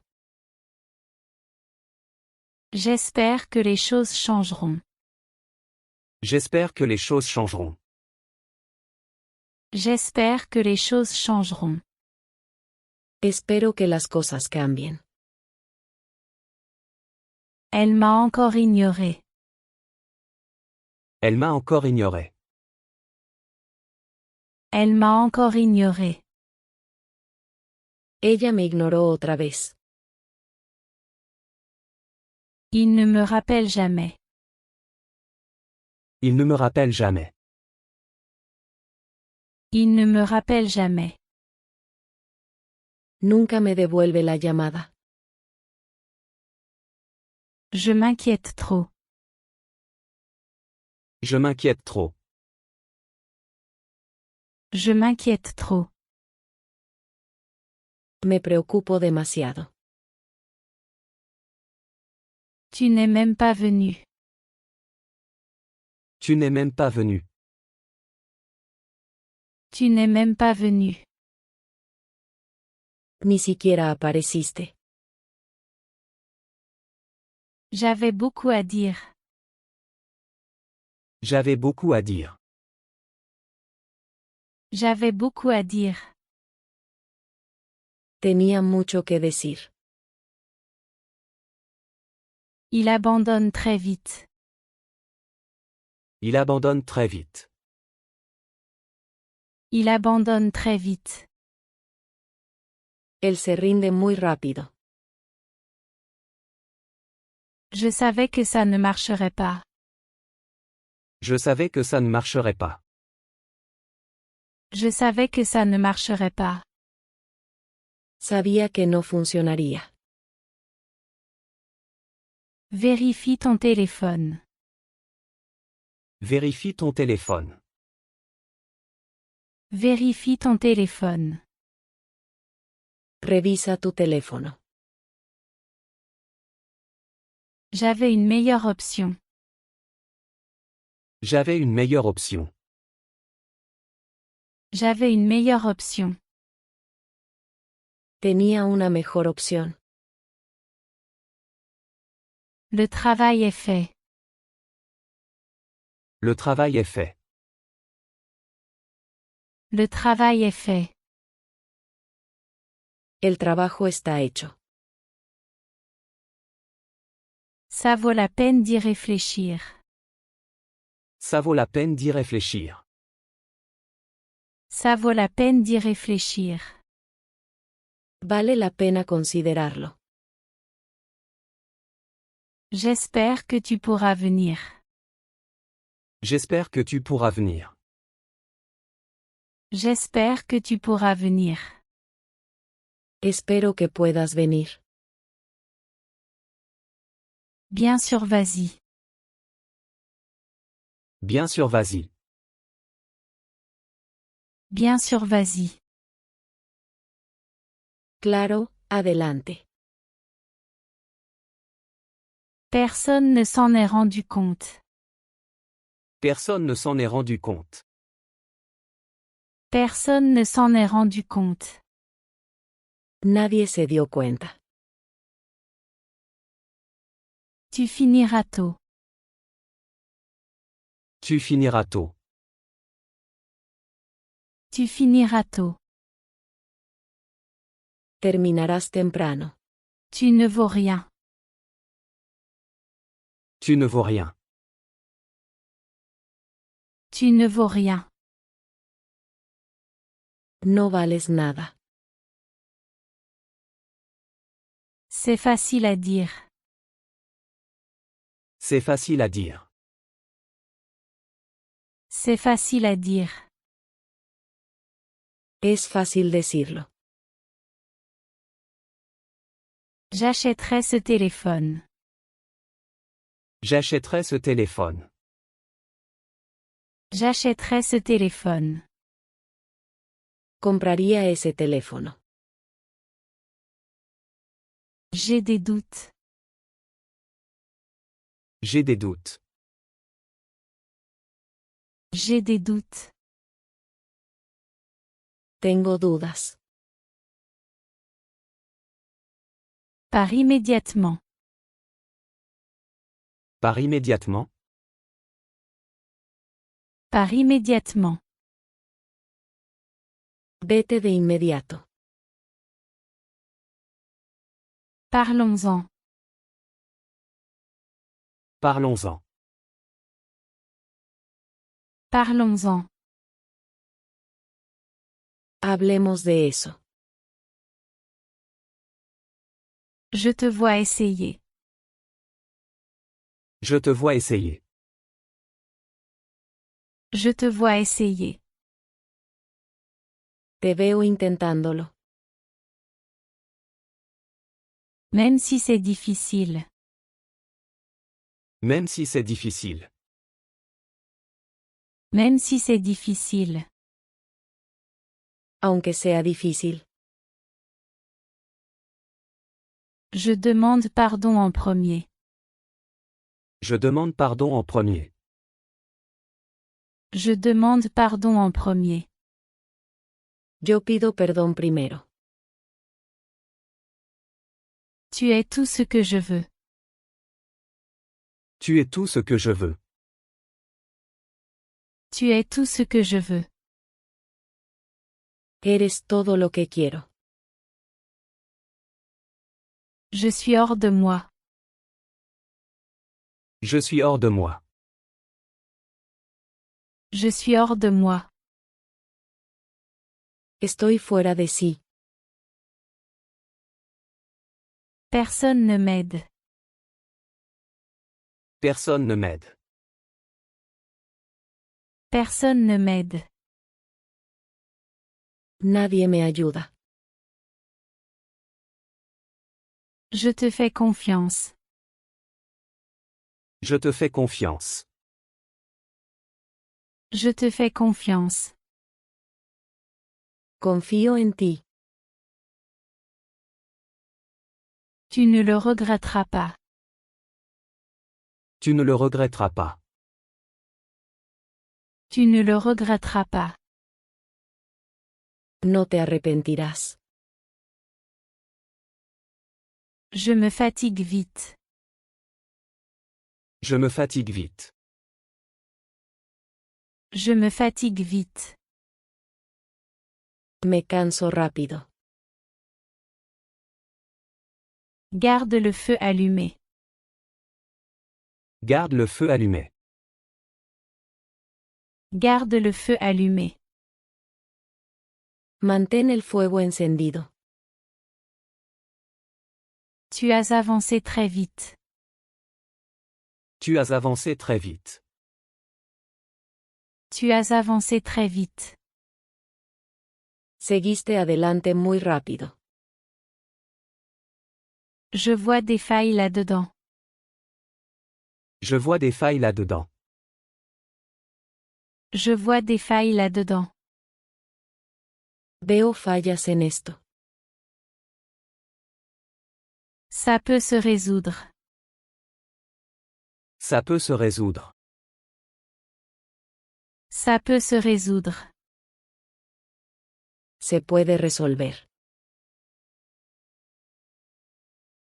J'espère que les choses changeront. J'espère que les choses changeront. J'espère que les choses changeront. Espero que las cosas cambien. Elle m'a encore ignoré. Elle m'a encore ignoré. Elle m'a encore ignoré. Ella me ignoró otra vez. Il ne me rappelle jamais. Il ne me rappelle jamais. Il ne me rappelle jamais. Nunca me devuelve la llamada. Je m'inquiète trop. Je m'inquiète trop. Je m'inquiète trop. Me preocupo demasiado. Tu n'es même pas venu. Tu n'es même pas venu. Tu n'es même pas venu. Ni siquiera apareciste. J'avais beaucoup à dire. J'avais beaucoup à dire. J'avais beaucoup à dire. Tenía mucho que decir. Il abandonne très vite. Il abandonne très vite. Il abandonne très vite. Él se rinde muy rápido. Je savais que ça ne marcherait pas. Je savais que ça ne marcherait pas. Je savais que ça ne marcherait pas. Sabía que no funcionaría. Vérifie ton téléphone. Vérifie ton téléphone. Vérifie ton téléphone. Revisa tu teléfono. J'avais une meilleure option. J'avais une meilleure option. J'avais une meilleure option. Tenía una mejor opción. Le travail est fait. Le travail est fait. Le travail est fait. El trabajo está hecho. Ça vaut la peine d'y réfléchir. Ça vaut la peine d'y réfléchir. Ça vaut la peine d'y réfléchir. Vale la pena considerarlo. J'espère que tu pourras venir. J'espère que tu pourras venir. J'espère que tu pourras venir. Espero que puedas venir. Bien sûr, vas-y. Bien sûr, vas-y. Bien sûr, vas-y. Claro, adelante. Personne ne s'en est rendu compte. Personne ne s'en est rendu compte. Personne ne s'en est rendu compte. Nadie se dio cuenta. Tu finiras tôt. Tu finiras tôt. Tu finiras tôt. Terminarás temprano. Tu ne vaux rien. Tu ne vaux rien. Tu ne vaux rien. No vales nada. C'est facile à dire. C'est facile à dire. C'est facile à dire. Es fácil decirlo. J'achèterai ce téléphone. J'achèterai ce téléphone. J'achèterai ce téléphone. Compraría ese teléfono. J'ai des doutes. J'ai des doutes. J'ai des doutes. Tengo dudas. Par immédiatement. Par immédiatement. Par immédiatement. Vete de inmediato. Parlons-en. Parlons-en. Parlons-en. Hablemos de eso. Je te vois essayer. Je te vois essayer. Je te vois essayer. Te veo intentándolo. Même si c'est difficile. Même si c'est difficile. Même si c'est difficile. Aunque sea difícil. Je demande pardon en premier. Je demande pardon en premier. Je demande pardon en premier. Yo pido perdón primero. Tu es tout ce que je veux. Tu es tout ce que je veux. Tu es tout ce que je veux. Eres todo lo que quiero. Je suis hors de moi. Je suis hors de moi. Je suis hors de moi. Estoy fuera de sí. Personne ne m'aide. Personne ne m'aide. Personne ne m'aide. Nadie me ayuda. Je te fais confiance. Je te fais confiance. Je te fais confiance. Confío en ti. Tu ne le regretteras pas. Tu ne le regretteras pas. Tu ne le regretteras pas. No te arrepentirás. Je me fatigue vite. Je me fatigue vite. Je me fatigue vite. Me canso rápido. Garde le feu allumé. Garde le feu allumé. Garde le feu allumé. Mantén el fuego encendido. Tu as avancé très vite. Tu as avancé très vite. Tu as avancé très vite. Seguiste adelante muy rápido. Je vois des failles là-dedans. Je vois des failles là-dedans. Je vois des failles là-dedans. Veo fallas en esto. Ça peut se résoudre. Ça peut se résoudre. Ça peut se résoudre. Se puede resolver.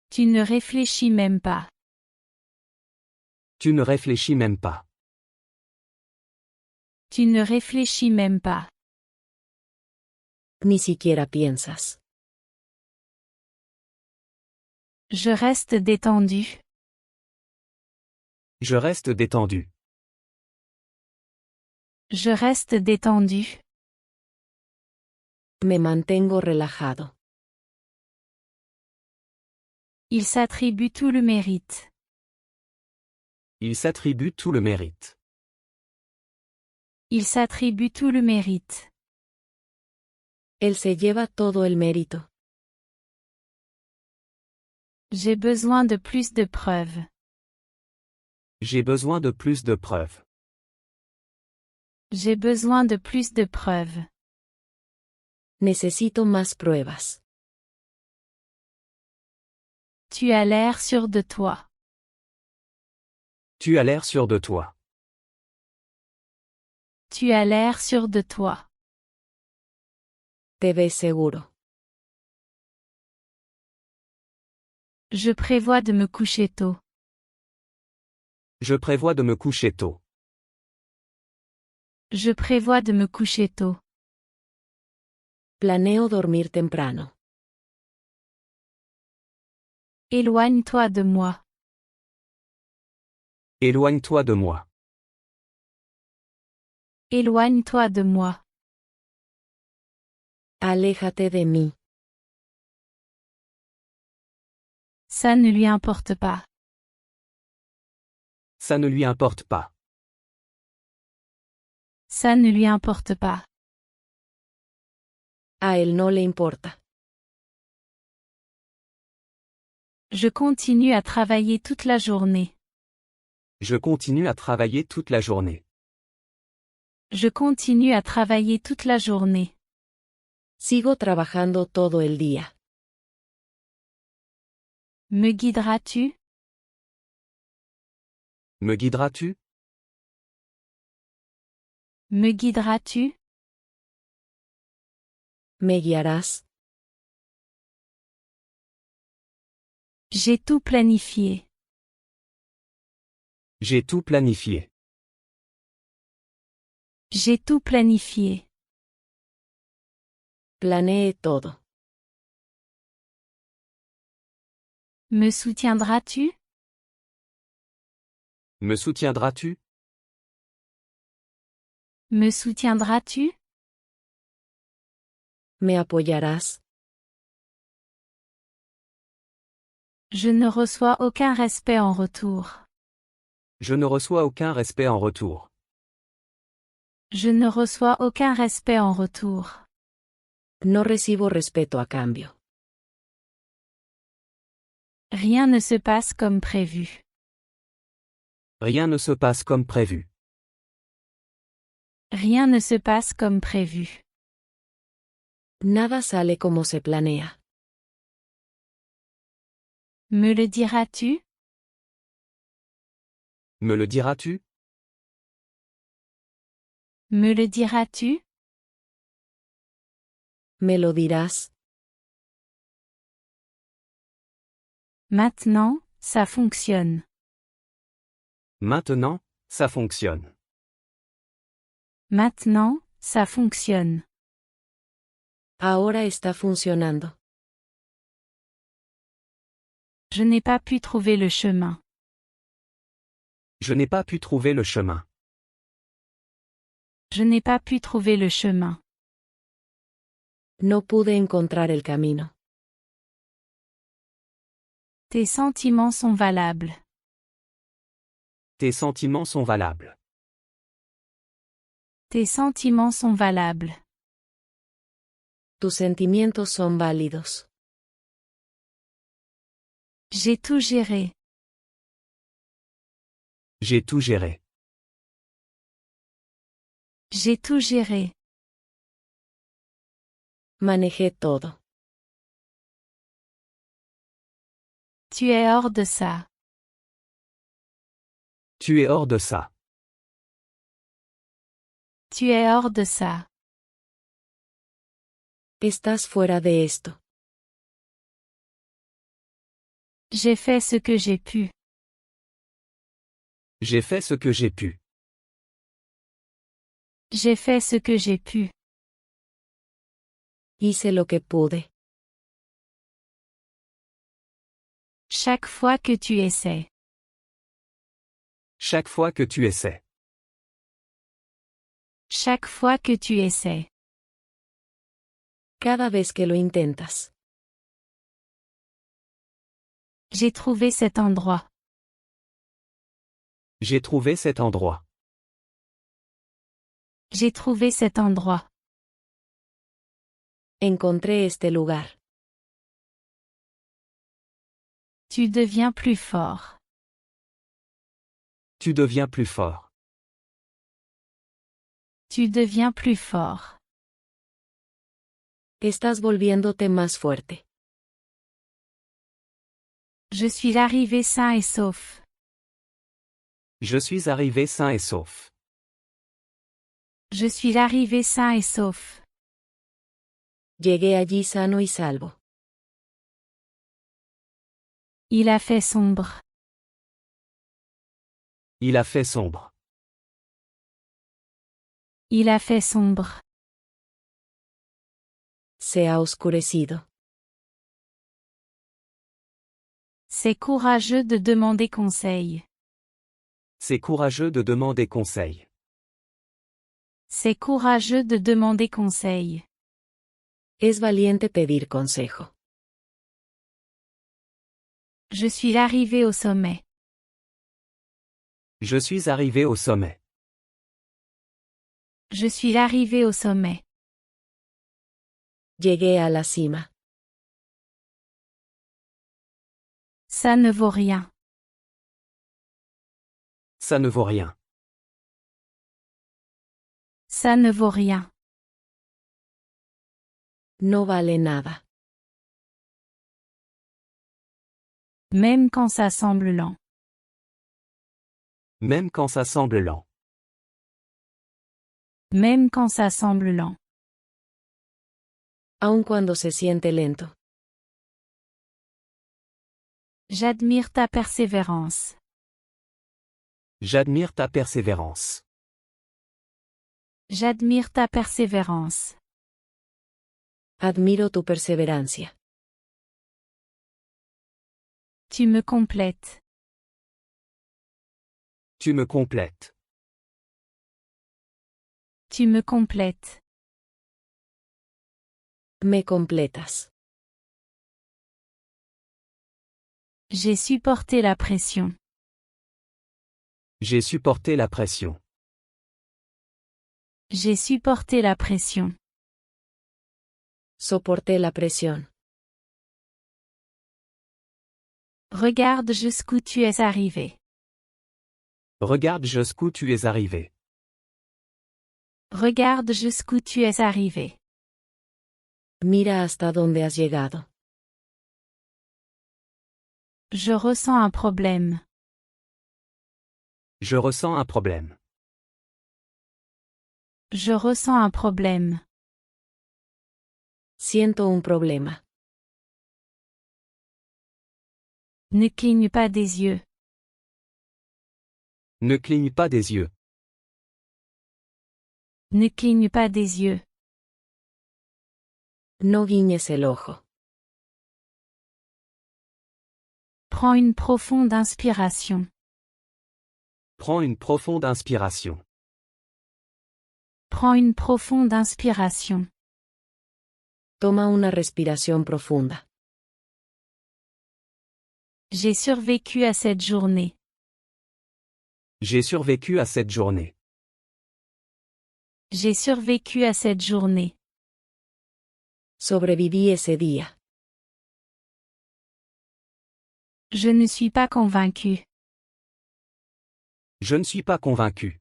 Tu ne réfléchis même pas. Tu ne réfléchis même pas. Tu ne réfléchis même pas. Ni siquiera piensas. Je reste détendu. Je reste détendu. Je reste détendu. Me mantengo relajado. Il s'attribue tout le mérite. Il s'attribue tout le mérite. Il s'attribue tout le mérite. Él se lleva todo el mérito. J'ai besoin de plus de preuves. J'ai besoin de plus de preuves. J'ai besoin de plus de preuves. Necesito más pruebas. Tu as l'air sûr de toi. Tu as l'air sûr de toi. Tu as l'air sûr de toi. Te ves seguro. Je prévois de me coucher tôt. Je prévois de me coucher tôt. Je prévois de me coucher tôt. Planeo dormir temprano. Éloigne-toi de moi. Éloigne-toi de moi. Éloigne-toi de moi. Aléjate de mí. Ça ne lui importe pas. Ça ne lui importe pas. Ça ne lui importe pas. A él no le importa. Je continue à travailler toute la journée. Je continue à travailler toute la journée. Je continue à travailler toute la journée. Sigo trabajando todo el día. Me guideras-tu? Me guideras-tu? Me guideras-tu? Me guiarás. J'ai tout planifié. J'ai tout planifié. J'ai tout planifié. Planeé todo. Me soutiendras-tu? Me soutiendras-tu? Me soutiendras-tu? Me apoyarás. Je ne reçois aucun respect en retour. Je ne reçois aucun respect en retour. Je ne reçois aucun respect en retour. No recibo respeto a cambio. Rien ne se passe comme prévu. Rien ne se passe comme prévu. Rien ne se passe comme prévu. Nada sale como se planea. Me le diras-tu? Me le diras-tu? Me le diras-tu? Me lo dirás. Maintenant, ça fonctionne. Maintenant, ça fonctionne. Maintenant, ça fonctionne. Ahora está funcionando. Je n'ai pas pu trouver le chemin. Je n'ai pas pu trouver le chemin. Je n'ai pas pu trouver le chemin. No pude encontrar el camino. Tes sentiments sont valables. Tes sentiments sont valables. Tes sentiments sont valables. Tus sentimientos son válidos. J'ai tout géré. J'ai tout géré. J'ai tout géré. Manejé todo. Tu es hors de ça. Tu es hors de ça. Tu es hors de ça. Estás fuera de esto. J'ai fait ce que j'ai pu. J'ai fait ce que j'ai pu. J'ai fait ce que j'ai pu. Hice lo que pude. Chaque fois que tu essaies. Chaque fois que tu essaies. Chaque fois que tu essaies. Cada vez que lo intentas. J'ai trouvé cet endroit. J'ai trouvé cet endroit. J'ai trouvé cet endroit. Encontré este lugar. Tu deviens plus fort. Tu deviens plus fort. Tu deviens plus fort. Estás volviéndote más fuerte. Je suis arrivé sain et sauf. Je suis arrivé sain et sauf. Je suis arrivé sain et sauf. Llegué allí sano y salvo. Il a fait sombre. Il a fait sombre. Il a fait sombre. Se ha oscurecido. C'est courageux de demander conseil. C'est courageux de demander conseil. C'est courageux de demander conseil. Es valiente pedir consejo. Je suis arrivé au sommet. Je suis arrivé au sommet. Je suis arrivé au sommet. Llegué a la cima. Ça ne vaut rien. Ça ne vaut rien. Ça ne vaut rien. No vale nada. Même quand ça semble lent. Même quand ça semble lent. Même quand ça semble lent. Aun cuando se siente lento. J'admire ta persévérance. J'admire ta persévérance. J'admire ta persévérance. Admiro tu perseverancia. Tu me complètes. Tu me complètes. Tu me complètes. Me completas. J'ai supporté la pression. J'ai supporté la pression. J'ai supporté la pression. Soporté la presión. Regarde jusqu'où tu es arrivé. Regarde jusqu'où tu es arrivé. Regarde jusqu'où tu es arrivé. Mira hasta dónde has llegado. Je ressens un problème. Je ressens un problème. Je ressens un problème. Siento un problema. Ne cligne pas des yeux. Ne cligne pas des yeux. Ne cligne pas des yeux. No guiñes el ojo. Prends une profonde inspiration. Prends une profonde inspiration. Prends une profonde inspiration. Toma una respiración profunda. J'ai survécu à cette journée. J'ai survécu à cette journée. J'ai survécu à cette journée. Sobreviví ese día. Je ne suis pas convaincu. Je ne suis pas convaincu.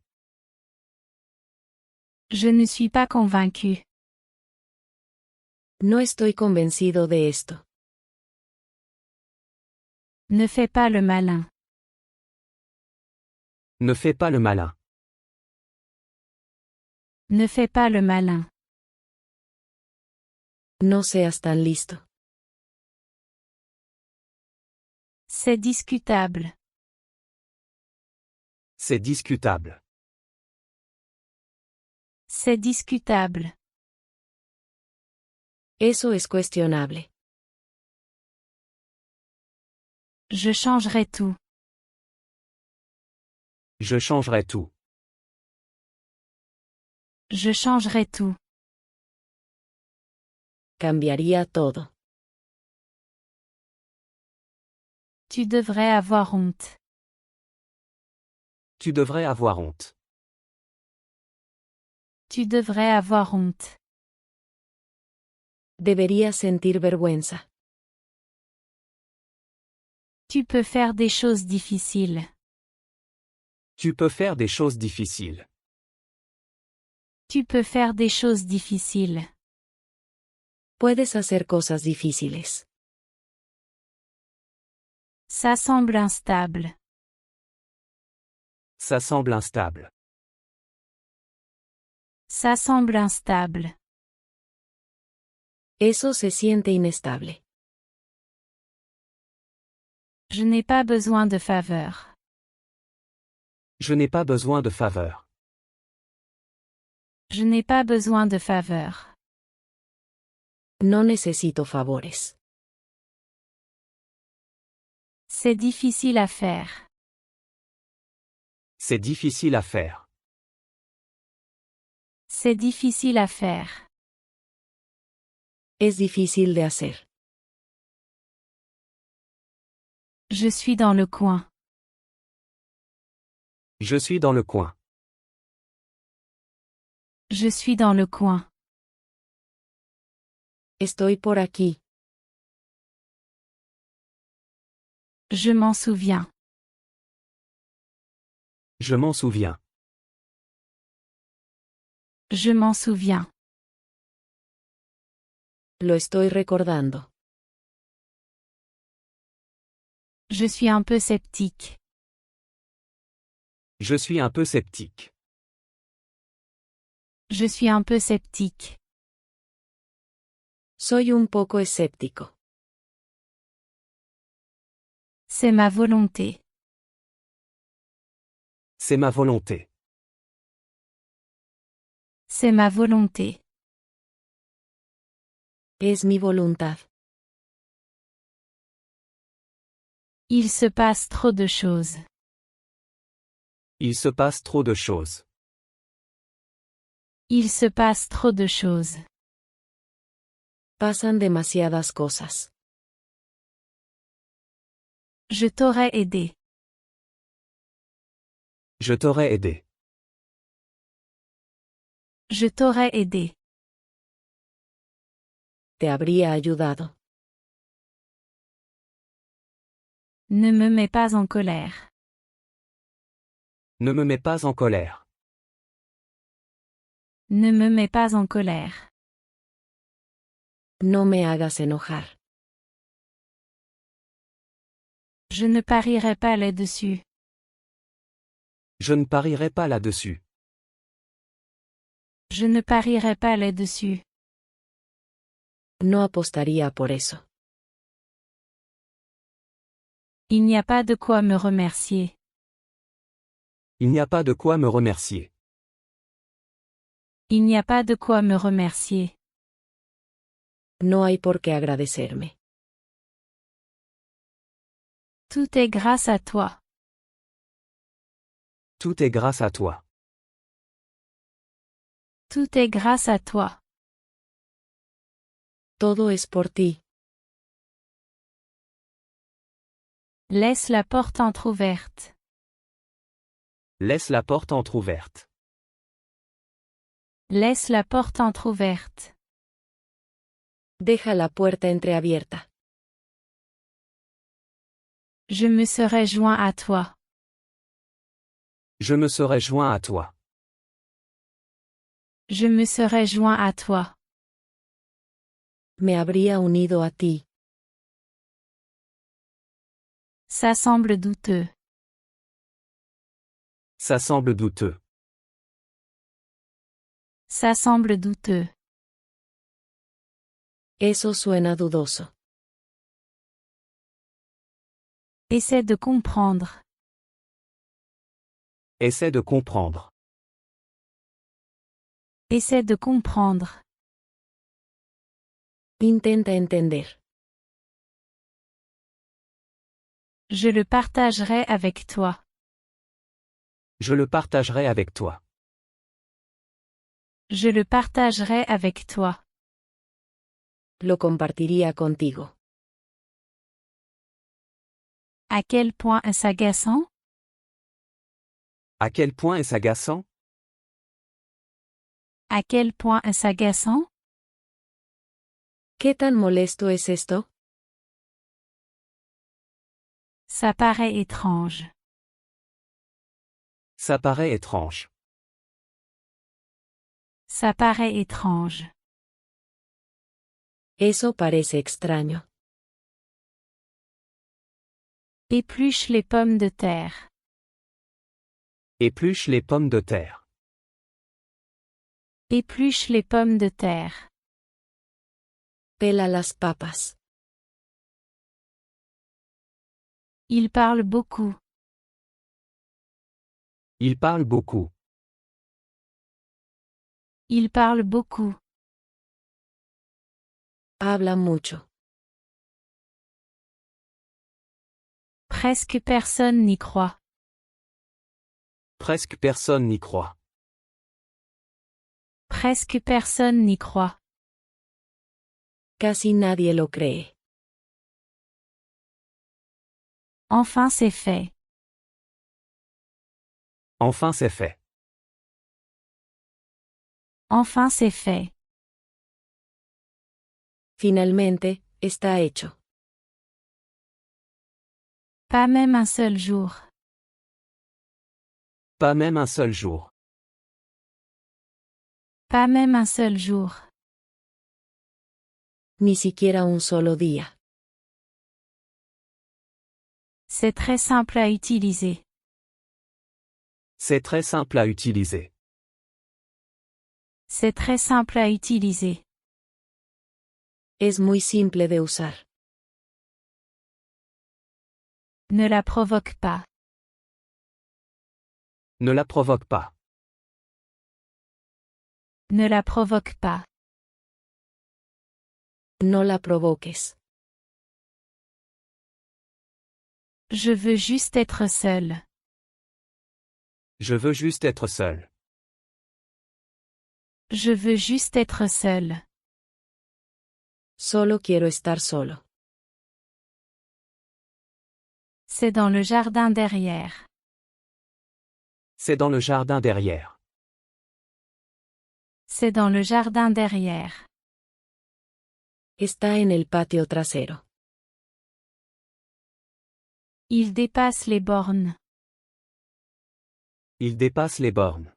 Je ne suis pas convaincu. No estoy convencido de esto. Ne fais pas le malin. Ne fais pas le malin. Ne fais pas le malin. No seas tan listo. C'est discutable. C'est discutable. C'est discutable. Eso es cuestionable. Je changerai tout. Je changerai tout. Je changerai tout. Cambiaría todo. Tu devrais avoir honte. Tu devrais avoir honte. Tu devrais avoir honte. Debería sentir vergüenza. Tu peux faire des choses difficiles. Tu peux faire des choses difficiles. Tu peux faire des choses difficiles. Puedes hacer cosas difíciles. Ça semble instable. Ça semble instable. Ça semble instable. Eso se siente inestable. Je n'ai pas besoin de faveur. Je n'ai pas besoin de faveur. Je n'ai pas besoin de faveur. No necesito favores. C'est difficile à faire. C'est difficile à faire. C'est difficile à faire. Es difícil de hacer. Je suis dans le coin. Je suis dans le coin. Je suis dans le coin. Estoy por aquí. Je m'en souviens. Je m'en souviens. Je m'en souviens. Lo estoy recordando. Je suis un peu sceptique. Je suis un peu sceptique. Je suis un peu sceptique. Soy un poco escéptico. C'est ma volonté. C'est ma volonté. C'est ma volonté. Es mi voluntad. Il se passe trop de choses. Il se passe trop de choses. Il se passe trop de choses. Pasan demasiadas cosas. Je t'aurais aidé. Je t'aurais aidé. Je t'aurais aidé. Te habría ayudado. Ne me mets pas en colère. Ne me mets pas en colère. Ne me mets pas en colère. No me hagas enojar. Je ne parierai pas là-dessus. Je ne parierai pas là-dessus. Je ne parierai pas là-dessus. No apostaría por eso. Il n'y a pas de quoi me remercier. Il n'y a pas de quoi me remercier. Il n'y a pas de quoi me remercier. No hay por qué agradecerme. Tout est grâce à toi. Tout est grâce à toi. Tout est grâce à toi. Todo es por ti. Laisse la porte entr'ouverte. Laisse la porte entr'ouverte. Laisse la porte entr'ouverte. Deja la puerta entreabierta. Je me serais joint à toi. Je me serais joint à toi. Je me serais joint à toi. Me habría unido a ti. Ça semble douteux. Ça semble douteux. Ça semble douteux. Eso suena dudoso. Essaie de comprendre. Essaie de comprendre. Essaie de comprendre. Intenta entender. Je le partagerai avec toi. Je le partagerai avec toi. Je le partagerai avec toi. Lo compartiría contigo. À quel point est-ce agaçant? À quel point est-ce agaçant? À quel point est-ce agaçant? ¿Qué tan molesto es esto? Ça paraît étrange. Ça paraît étrange. Ça paraît étrange. Eso parece extraño. Épluche les pommes de terre. Épluche les pommes de terre. Épluche les pommes de terre. Pela las papas. Il parle beaucoup. Il parle beaucoup. Il parle beaucoup. Habla mucho. Presque personne n'y croit. Presque personne n'y croit. Presque personne n'y croit. Casi nadie lo cree. Enfin c'est fait. Enfin c'est fait. Enfin c'est fait. Finalmente, está hecho. Pas même un seul jour. Pas même un seul jour. Pas même un seul jour. Ni siquiera un solo día. C'est très simple à utiliser. C'est très simple à utiliser. C'est très simple à utiliser. Es muy simple de usar. Ne la provoque pas. Ne la provoque pas. Ne la provoque pas. No la provoques. Je veux juste être seul. Je veux juste être seul. Je veux juste être seul. Solo quiero estar solo. C'est dans le jardin derrière. C'est dans le jardin derrière. C'est dans le jardin derrière. Está en el patio trasero. Il dépasse les bornes. Il dépasse les bornes.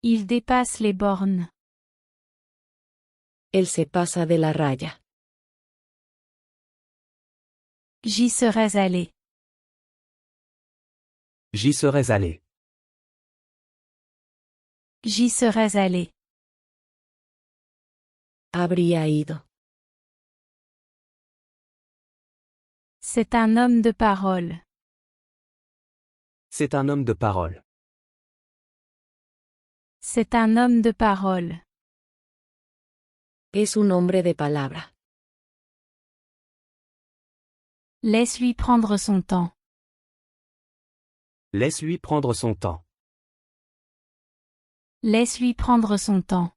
Il dépasse les bornes. Él se pasa de la raya. J'y serais allé. J'y serais allé. J'y serais allé. Habría ido. C'est un homme de parole. C'est un homme de parole. C'est un homme de parole. Es un hombre de palabra. Laisse-lui prendre son temps. Laisse-lui prendre son temps. Laisse-lui prendre son temps.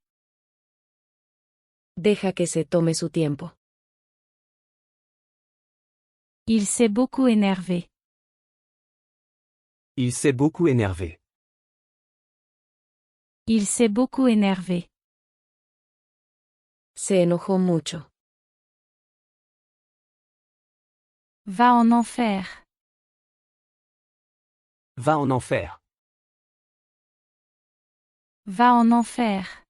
Deja que se tome su tiempo. Il s'est beaucoup énervé. Il s'est beaucoup énervé. Il s'est beaucoup énervé. Se enojó mucho. Va en enfer. Va en enfer. Va en enfer.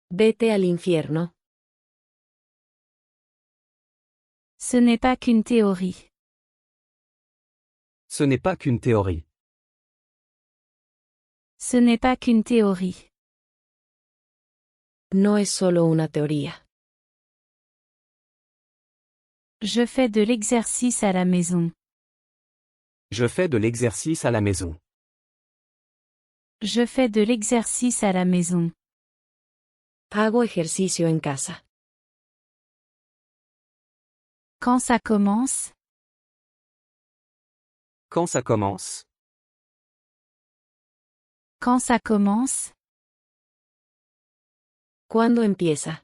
Vete al infierno. Ce n'est pas qu'une théorie. Ce n'est pas qu'une théorie. Ce n'est pas qu'une théorie. No es solo una teoría. Je fais de l'exercice à la maison. Je fais de l'exercice à la maison. Je fais de l'exercice à la maison. Hago ejercicio en casa. Quand ça commence? Quand ça commence? Quand ça commence? ¿Cuándo empieza?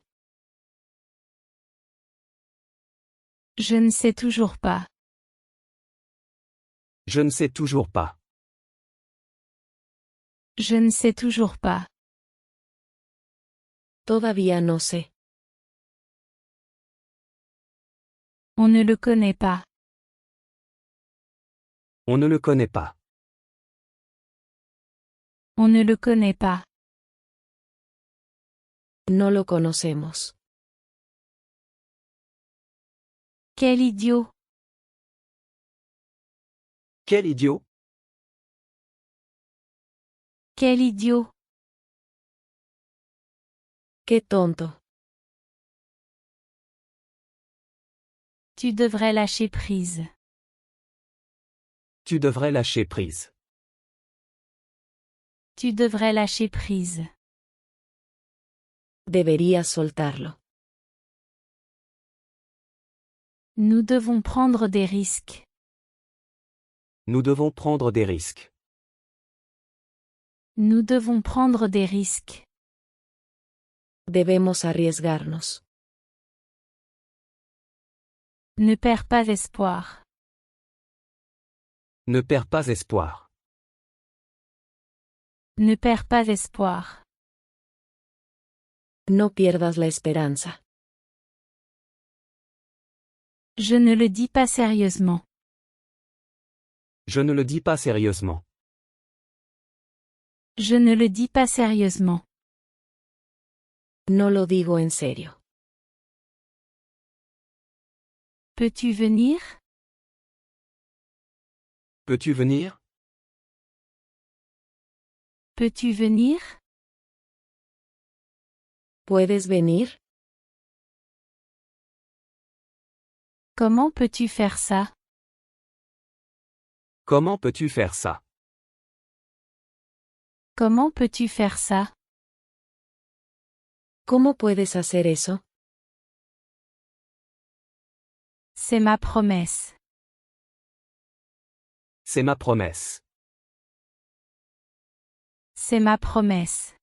Je ne sais toujours pas. Je ne sais toujours pas. Je ne sais toujours pas. Todavía no sé. On ne le connaît pas. On ne le connaît pas. On ne le connaît pas. No lo conocemos. Quel idiot! Quel idiot! Quel idiot! Qué tonto. Tu devrais lâcher prise. Tu devrais lâcher prise. Tu devrais lâcher prise. Deberías soltarlo. Nous devons prendre des risques. Nous devons prendre des risques. Nous devons prendre des risques. Debemos arriesgarnos. Ne perds pas espoir. Ne perds pas espoir. Ne perds pas espoir. No pierdas la esperanza. Je ne le dis pas sérieusement. Je ne le dis pas sérieusement. Je ne le dis pas sérieusement. No lo digo en serio. Peux-tu venir? Peux-tu venir? Peux-tu venir? ¿Puedes venir? Comment peux-tu faire ça? Comment peux-tu faire ça? Comment peux-tu faire ça? ¿Cómo puedes hacer eso? C'est ma promesse. C'est ma promesse. C'est ma promesse.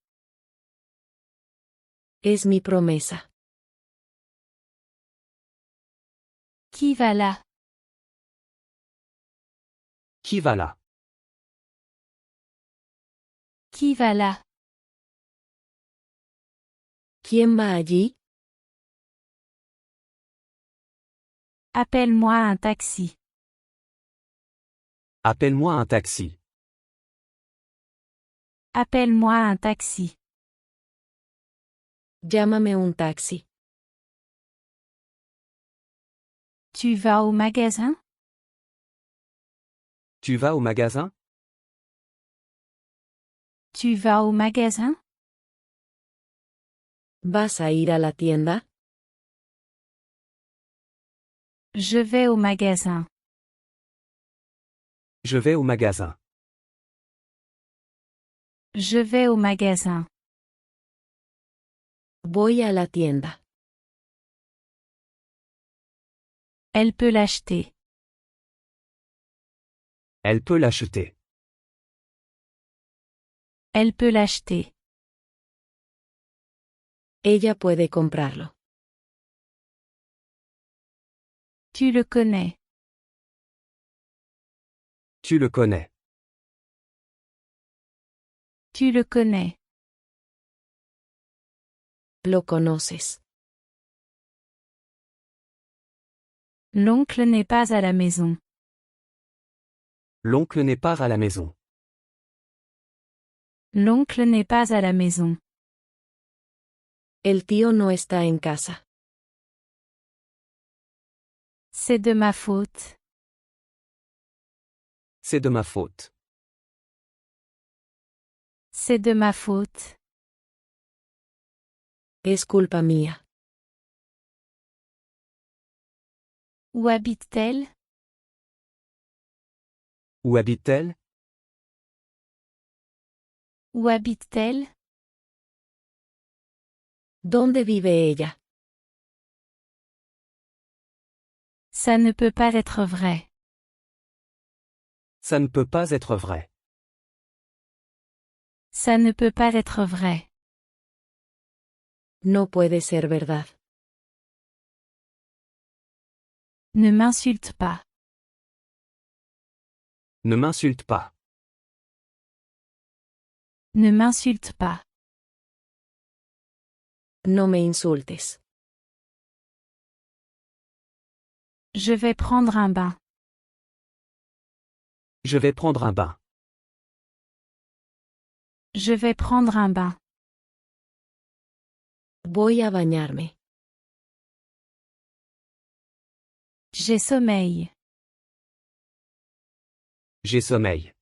Es mi promesa. Qui va là? Qui va là? Qui va là? ¿Quién va allí? Appelle-moi un taxi. Appelle-moi un taxi. Appelle-moi un taxi. Llámame un taxi. Tu vas au magasin? Tu vas au magasin? Tu vas au magasin? ¿Vas a ir a la tienda? Je vais au magasin. Je vais au magasin. Je vais au magasin. Voy a la tienda. Elle peut l'acheter. Elle peut l'acheter. Elle peut l'acheter. Ella puede comprarlo. Tu le connais. Tu le connais. Tu le connais. Lo conoces. L'oncle n'est pas à la maison. L'oncle n'est pas à la maison. L'oncle n'est pas à la maison. El tío no está en casa. C'est de ma faute. C'est de ma faute. C'est de ma faute. Es culpa mía. Où habite-t-elle? Où habite-t-elle? Où habite-t-elle? ¿Dónde vive ella? Ça ne peut pas être vrai. Ça ne peut pas être vrai. Ça ne peut pas être vrai. No puede ser verdad. Ne m'insulte pas. Ne m'insulte pas. Ne m'insulte pas. No me insultes. Je vais prendre un bain. Je vais prendre un bain. Je vais prendre un bain. Voy a bañarme. J'ai sommeil. J'ai sommeil.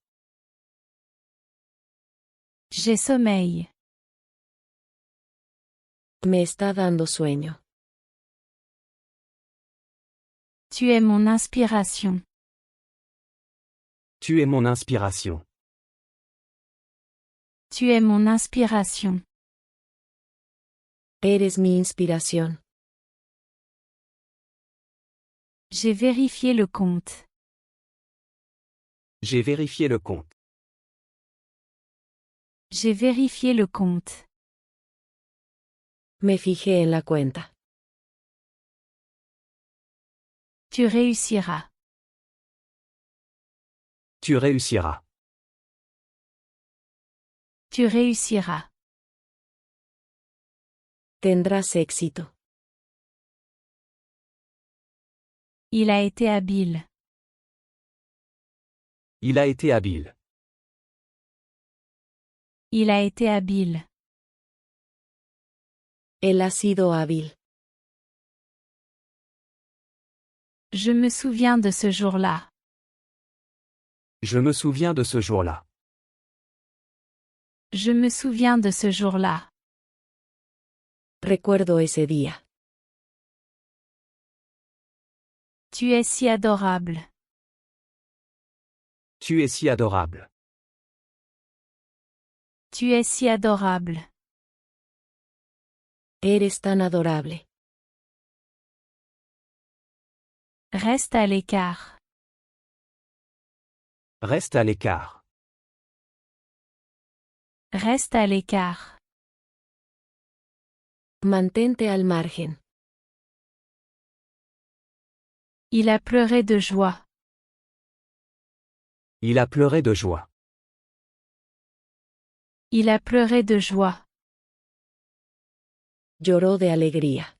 J'ai sommeil. Me está dando sueño. Tu es mon inspiration. Tu es mon inspiration. Tu es mon inspiration. Eres mi inspiración. J'ai vérifié le compte. J'ai vérifié le compte. J'ai vérifié le compte. Me fijé en la cuenta. Tu réussiras. Tu réussiras. Tu réussiras. Tendrás éxito. Il a été habile. Il a été habile. Il a été habile. Él ha sido hábil. Je me souviens de ce jour-là. Je me souviens de ce jour-là. Je me souviens de ce jour-là. Recuerdo ese día. Tu es si adorable. Tu es si adorable. Tu es si adorable. Eres tan adorable. Reste à l'écart. Reste à l'écart. Reste à l'écart. Mantente al margen. Il a pleuré de joie. Il a pleuré de joie. Il a pleuré de joie. Lloró de alegría.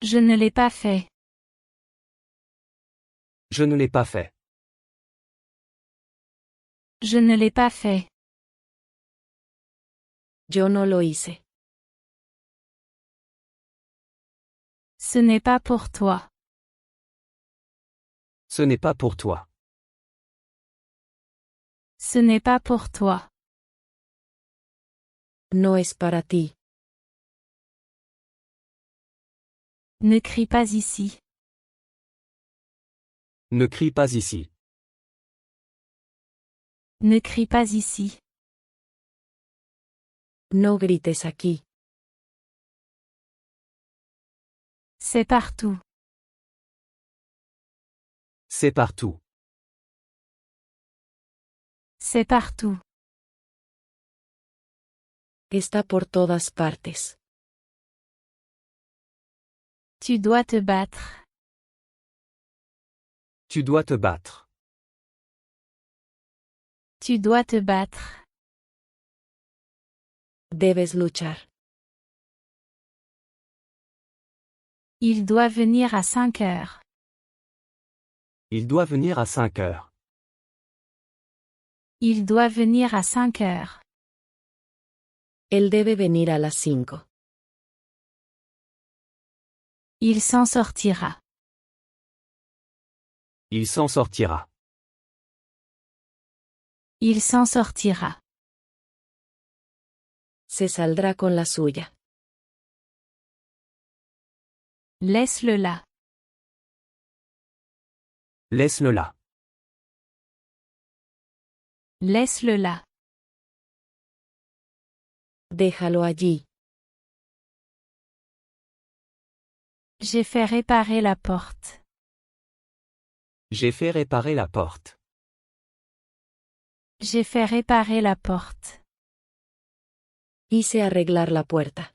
Je ne l'ai pas fait. Je ne l'ai pas fait. Je ne l'ai pas fait. Yo no lo hice. Ce n'est pas pour toi. Ce n'est pas pour toi. Ce n'est pas pour toi. No es para ti. Ne crie pas ici. Ne crie pas ici. Ne crie pas ici. No grites aquí. C'est partout. C'est partout. C'est partout. Está por todas partes. Tu dois te battre. Tu dois te battre. Tu dois te battre. Debes luchar. Il doit venir à 5 heures. Il doit venir à 5 heures. Il doit venir à 5 heures. Él debe venir a las 5. Il s'en sortira. Il s'en sortira. Il s'en sortira. Se saldrá con la suya. Laisse-le là. Laisse-le là. Laisse-le là. Déjalo allí. J'ai fait réparer la porte. J'ai fait réparer la porte. J'ai fait réparer la porte. Hice arreglar la puerta.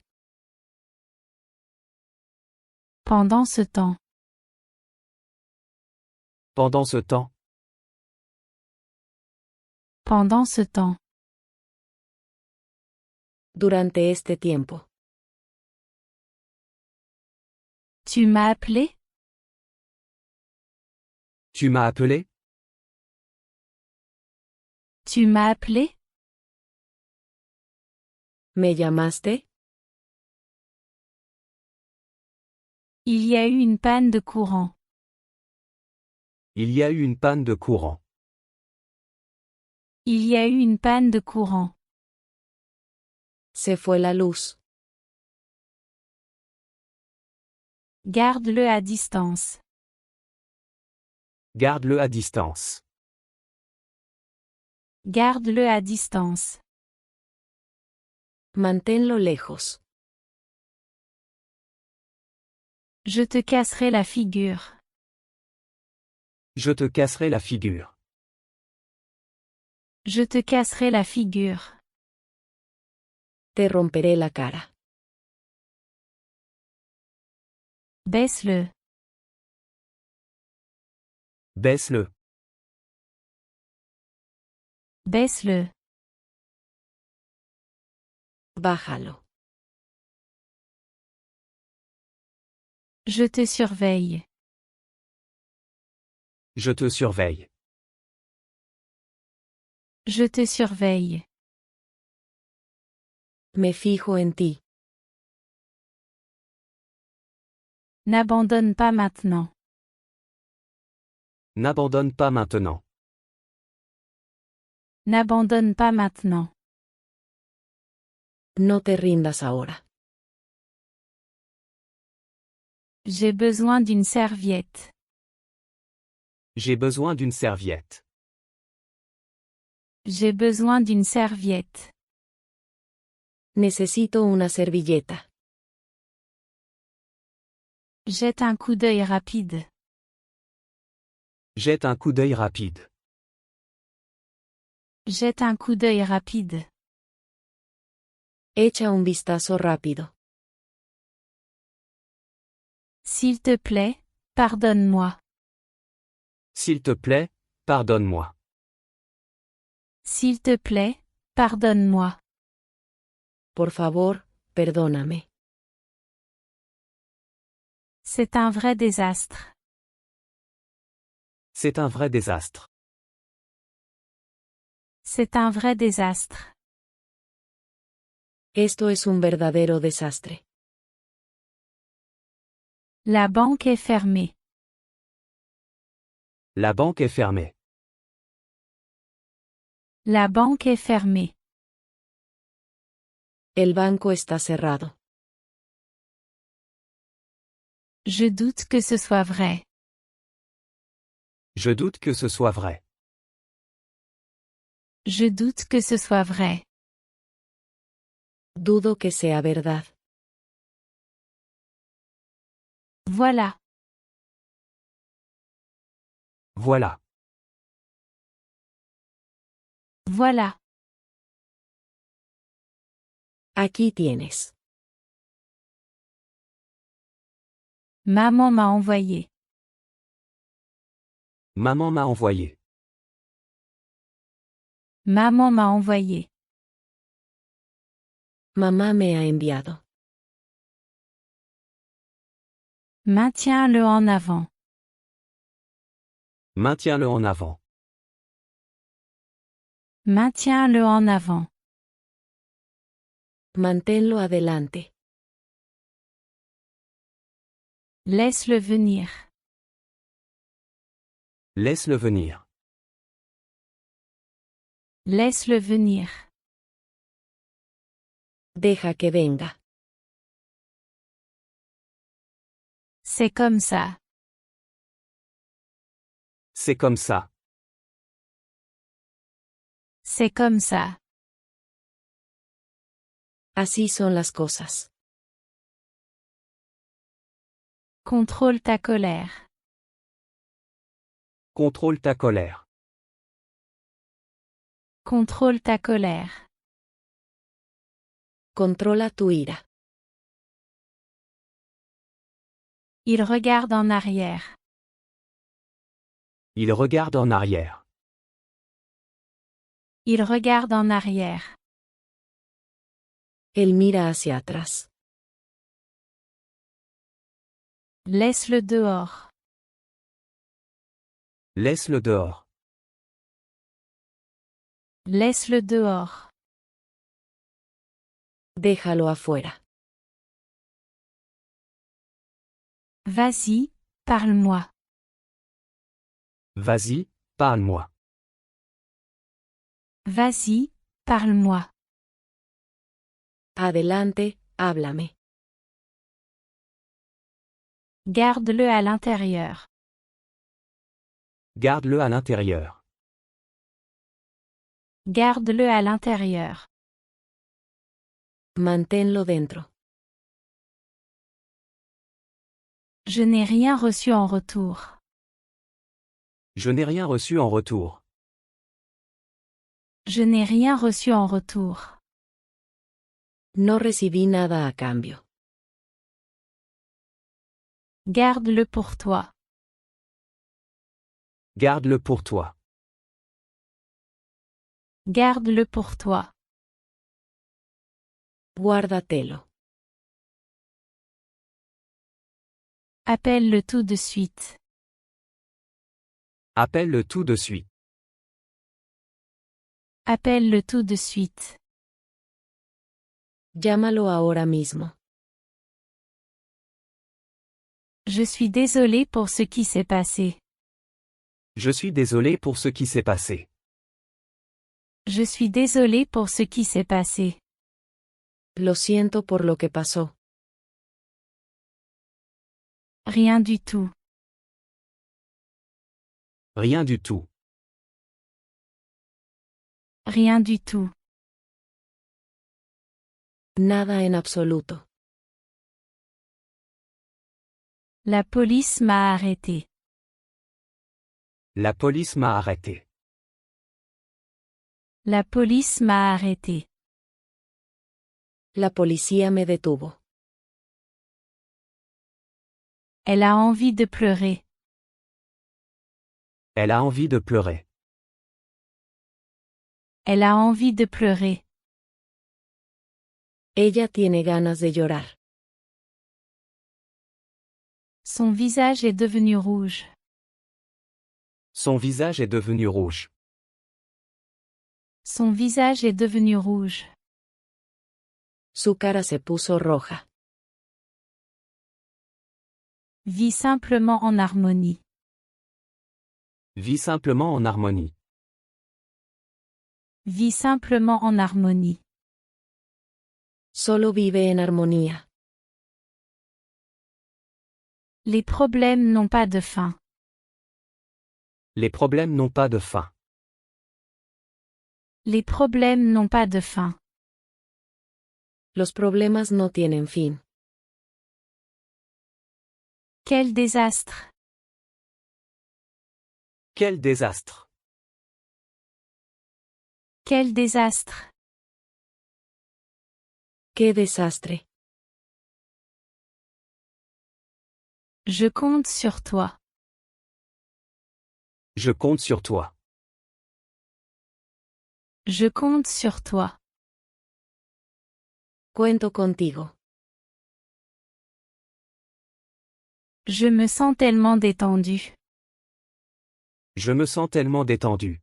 Pendant ce temps. Pendant ce temps. Pendant ce temps. Durante este tiempo. Tu m'as appelé? Tu m'as appelé? Tu m'as appelé? ¿Me llamaste? Il y a eu une panne de courant. Il y a eu une panne de courant. Il y a eu une panne de courant. Se fue la luz. Garde-le à distance. Garde-le à distance. Garde-le à distance. Manténlo lejos. Je te casserai la figure. Je te casserai la figure. Je te casserai la figure. Te romperé la cara. Baisse-le. Baisse-le. Baisse-le. Bájalo. Je te surveille. Je te surveille. Je te surveille. Me fijo en ti. N'abandonne pas maintenant. N'abandonne pas maintenant. N'abandonne pas maintenant. No te rindas ahora. J'ai besoin d'une serviette. J'ai besoin d'une serviette. J'ai besoin d'une serviette. Necesito una servilleta. Jette un coup d'œil rapide. Jette un coup d'œil rapide. Jette un coup d'œil rapide. Echa un vistazo rápido. S'il te plaît, pardonne-moi. S'il te plaît, pardonne-moi. S'il te plaît, pardonne-moi. Por favor, perdóname. C'est un vrai désastre. C'est un vrai désastre. C'est un vrai désastre. Esto es un verdadero desastre. La banque est fermée. La banque est fermée. La banque est fermée. El banco está cerrado. Je doute que ce soit vrai. Je doute que ce soit vrai. Je doute que ce soit vrai. Dudo que sea verdad. Voilà. Voilà. Voilà. Aquí tienes. Maman m'a envoyé. Maman m'a envoyé. Maman m'a envoyé. Mamá me ha enviado. Maintiens-le en avant. Maintiens-le en avant. Maintiens-le en avant. Manténlo adelante. Laisse-le venir. Laisse-le venir. Laisse-le venir. Deja que venga. C'est comme ça. C'est comme ça. C'est comme ça. Así son las cosas. Contrôle ta colère. Contrôle ta colère. Contrôle ta colère. Controla tu ira. Il regarde en arrière. Il regarde en arrière. Il regarde en arrière. Él mira hacia atrás. Laisse-le dehors. Laisse-le dehors. Laisse-le dehors. Déjalo afuera. Vas-y, parle-moi. Vas-y, parle-moi. Vas-y, parle-moi. Adelante, háblame. Garde-le à l'intérieur. Garde-le à l'intérieur. Garde-le à l'intérieur. Manténlo dentro. Je n'ai rien reçu en retour. Je n'ai rien reçu en retour. Je n'ai rien reçu en retour. No recibí nada a cambio. Garde-le pour toi. Garde-le pour toi. Garde-le pour toi. Guárdatelo. Appelle-le tout de suite. Appelle-le tout de suite. Appelle-le tout de suite. Llámalo ahora mismo. Je suis désolé pour ce qui s'est passé. Je suis désolé pour ce qui s'est passé. Je suis désolé pour ce qui s'est passé. Lo siento por lo que pasó. Rien du tout. Rien du tout. Rien du tout. Nada en absoluto. La police m'a arrêté. La police m'a arrêté. La police m'a arrêté. La policía me detuvo. Elle a envie de pleurer. Elle a envie de pleurer. Elle a envie de pleurer. Ella tiene ganas de llorar. Son visage est devenu rouge. Son visage est devenu rouge. Son visage est devenu rouge. Su cara se puso roja. Vis simplement en harmonie. Vis simplement en harmonie. Vis simplement en harmonie. Solo vive en armonía. Les problèmes n'ont pas de fin. Les problèmes n'ont pas de fin. Les problèmes n'ont pas de fin. Los problemas no tienen fin. Quel désastre! Quel désastre! Quel désastre! ¡Qué desastre! Je compte sur toi. Je compte sur toi. Je compte sur toi. Cuento contigo. Je me sens tellement détendu. Je me sens tellement détendu.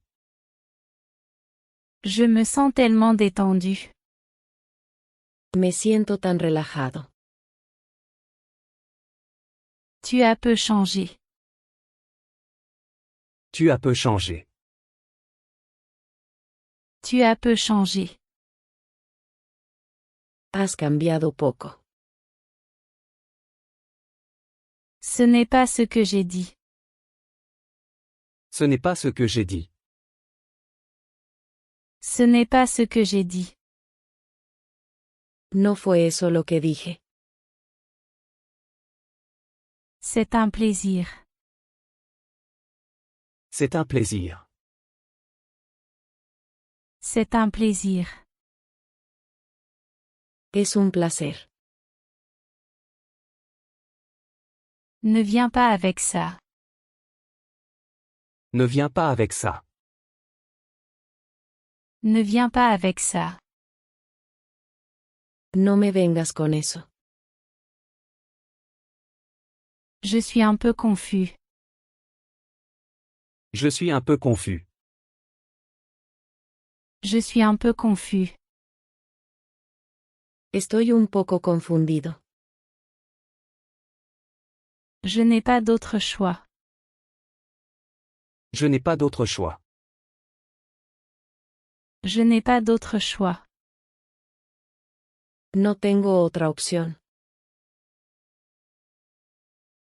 Je me sens tellement détendu. Me siento tan relajado. Tu as peu changé. Tu as peu changé. Tu as peu changé. Has cambiado poco. Ce n'est pas ce que j'ai dit. Ce n'est pas ce que j'ai dit. Ce n'est pas ce que j'ai dit. No fue eso lo que dije. C'est un plaisir. C'est un plaisir. C'est un plaisir. Es un placer. Ne viens pas avec ça. Ne viens pas avec ça. Ne viens pas avec ça. No me vengas con eso. Je suis un peu confus. Je suis un peu confus. Je suis un peu confus. Estoy un poco confundido. Je n'ai pas d'autre choix. Je n'ai pas d'autre choix. Je n'ai pas d'autre choix. No tengo otra opción.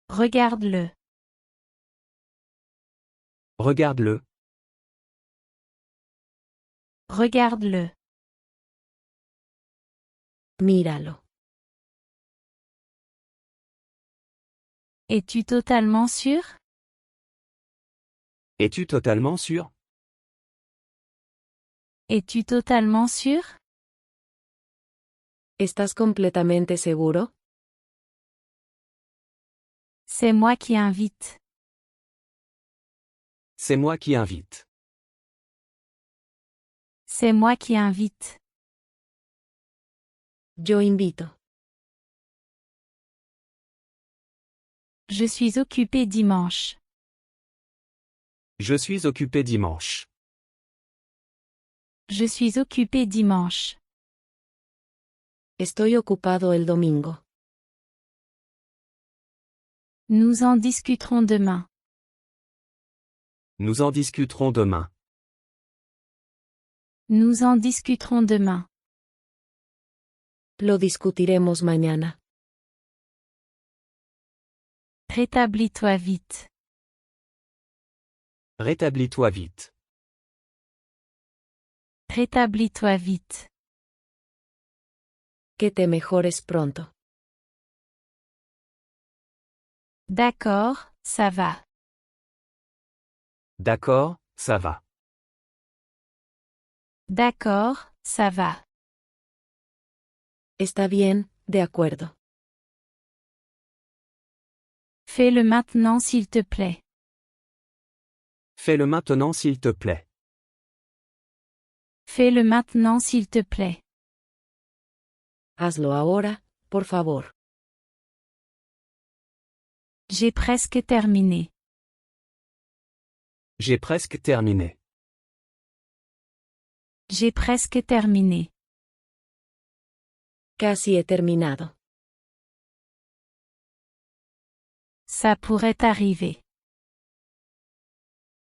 Regarde-le. Regarde-le. Regarde-le. Míralo. Es-tu totalement sûr? Es-tu totalement sûr? Es-tu totalement sûr? ¿Estás completamente seguro? C'est moi qui invite. C'est moi qui invite. C'est moi qui invite. Yo invito. Je suis occupé dimanche. Je suis occupé dimanche. Je suis occupé dimanche. Estoy ocupado el domingo. Nous en discuterons demain. Nous en discuterons demain. Nous en discuterons demain. Lo discutiremos mañana. Rétablis-toi vite. Rétablis-toi vite. Rétablis-toi vite. Que te mejores pronto. D'accord, ça va. D'accord, ça va. D'accord, ça va. Está bien, de acuerdo. Fais-le maintenant s'il te plaît. Fais-le maintenant s'il te plaît. Fais-le maintenant s'il te plaît. Hazlo ahora, por favor. J'ai presque terminé. J'ai presque terminé. J'ai presque terminé. Casi he terminado. Ça pourrait arriver.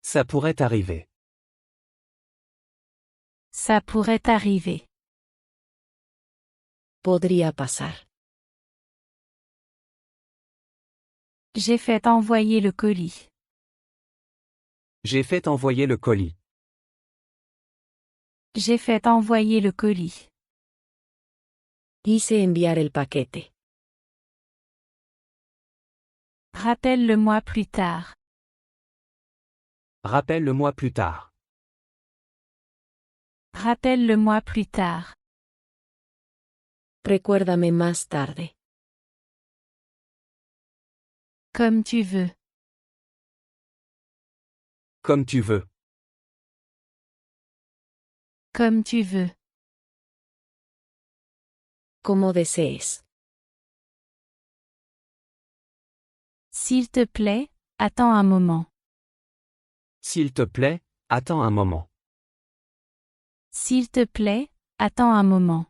Ça pourrait arriver. Ça pourrait arriver. Podría pasar. J'ai fait envoyer le colis. J'ai fait envoyer le colis. J'ai fait envoyer le colis. Hice enviar el paquete. Rappelle-le-moi plus tard. Rappelle-le-moi plus tard. Rappelle-le-moi plus tard. Recuérdame más tarde. Comme tu veux. Comme tu veux. Comme tu veux. Como desees. S'il te plaît, attends un moment. S'il te plaît, attends un moment. S'il te plaît, attends un moment.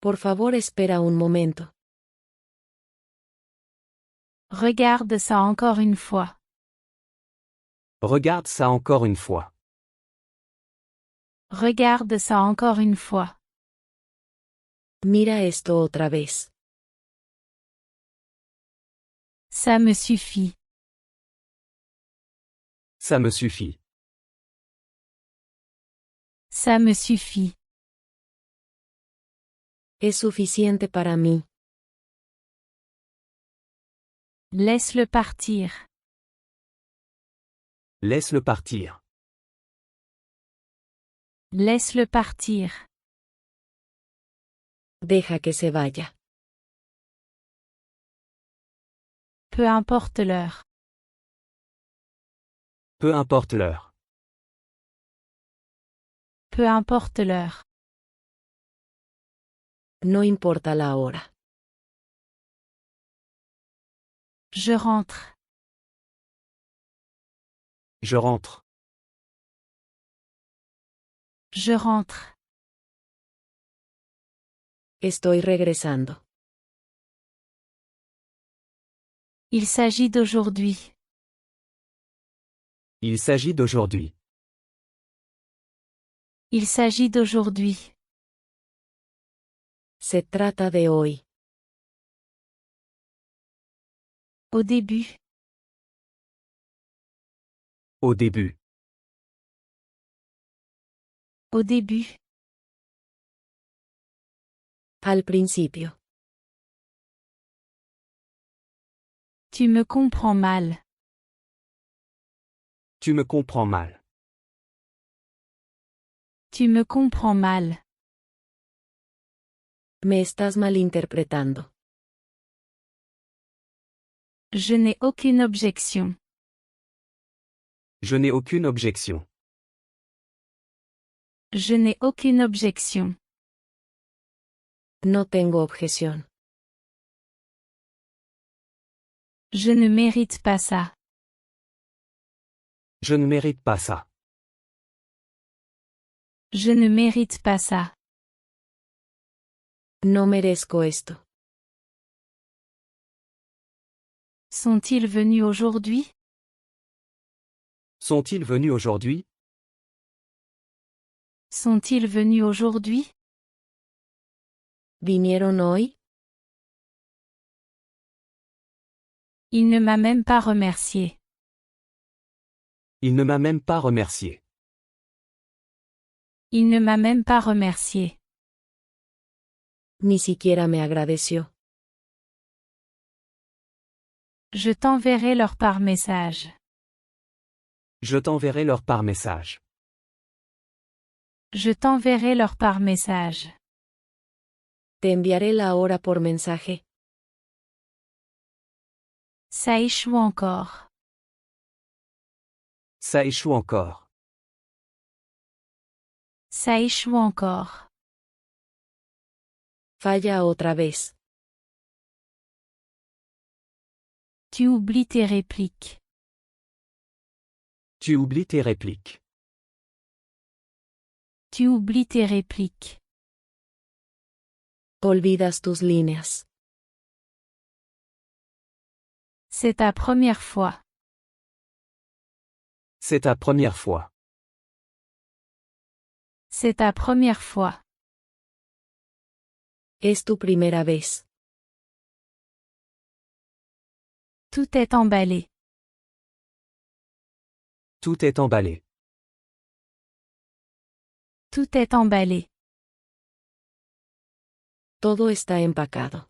Por favor, espera un momento. Regarde ça encore une fois. Regarde ça encore une fois. Regarde ça encore une fois. Mira esto otra vez. Ça me suffit. Ça me suffit. Ça me suffit. Es suficiente para mí. Laisse-le partir. Laisse-le partir. Laisse-le partir. Deja que se vaya. Peu importe l'heure. Peu importe l'heure. Peu importe l'heure. No importa la hora. Je rentre. Je rentre. Je rentre. Estoy regresando. Il s'agit d'aujourd'hui. Il s'agit d'aujourd'hui. Il s'agit d'aujourd'hui. Se trata de hoy. Au début. Au début. Au début. Al principio. Tu me comprends mal. Tu me comprends mal. Tu me comprends mal. Me estás malinterpretando. Je n'ai aucune objection. Je n'ai aucune objection. Je n'ai aucune objection. No tengo objeción. Je ne mérite pas ça. Je ne mérite pas ça. Je ne mérite pas ça. No merezco esto. Sont-ils venus aujourd'hui? Sont-ils venus aujourd'hui? Sont-ils venus aujourd'hui? ¿Vinieron hoy? Il ne m'a même pas remercié. Il ne m'a même pas remercié. Il ne m'a même pas remercié. Ni siquiera me agradeció. Je t'enverrai leur par message. Je t'enverrai leur par message. Je t'enverrai leur par message. Te enviaré la hora por mensaje. Ça échoue encore. Ça échoue encore. Ça échoue encore. Falla otra vez. Tu oublies tes répliques. Tu oublies tes répliques. Tu oublies tes répliques. Olvidas tus líneas. C'est ta première fois. C'est ta première fois. C'est ta première fois. Es tu primera vez. Tout est emballé. Tout est emballé. Tout est emballé. Todo está empacado.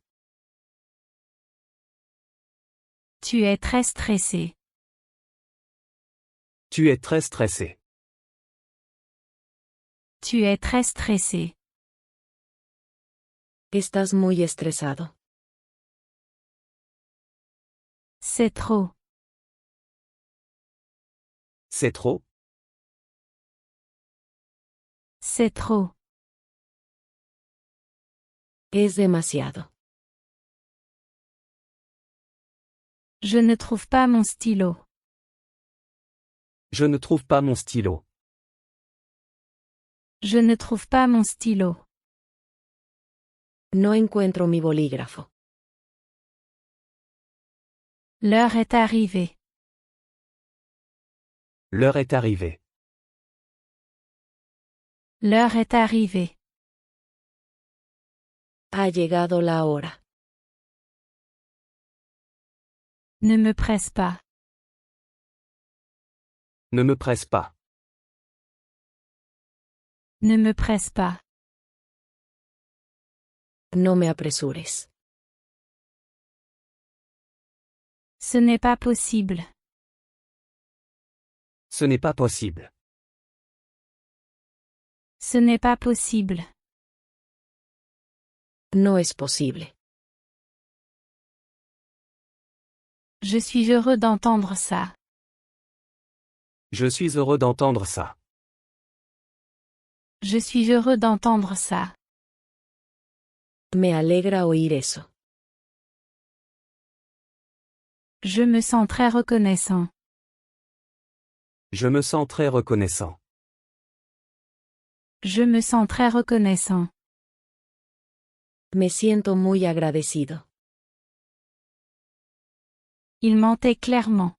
Tu es très stressé. Tu es très stressé. Tu es très stressé. Estás muy estresado. C'est trop. C'est trop. C'est trop. Es demasiado. Je ne trouve pas mon stylo. Je ne trouve pas mon stylo. Je ne trouve pas mon stylo. No encuentro mi bolígrafo. L'heure est arrivée. L'heure est arrivée. L'heure est arrivée. Ha llegado la hora. Ne me presse pas. Ne me presse pas. Ne me presse pas. No me apresures. Ce n'est pas possible. Ce n'est pas possible. Ce n'est pas possible. No es posible. Je suis heureux d'entendre ça. Je suis heureux d'entendre ça. Je suis heureux d'entendre ça. Me alegra oír eso. Je me sens très reconnaissant. Je me sens très reconnaissant. Je me sens très reconnaissant. Me siento muy agradecido. Il mentait clairement.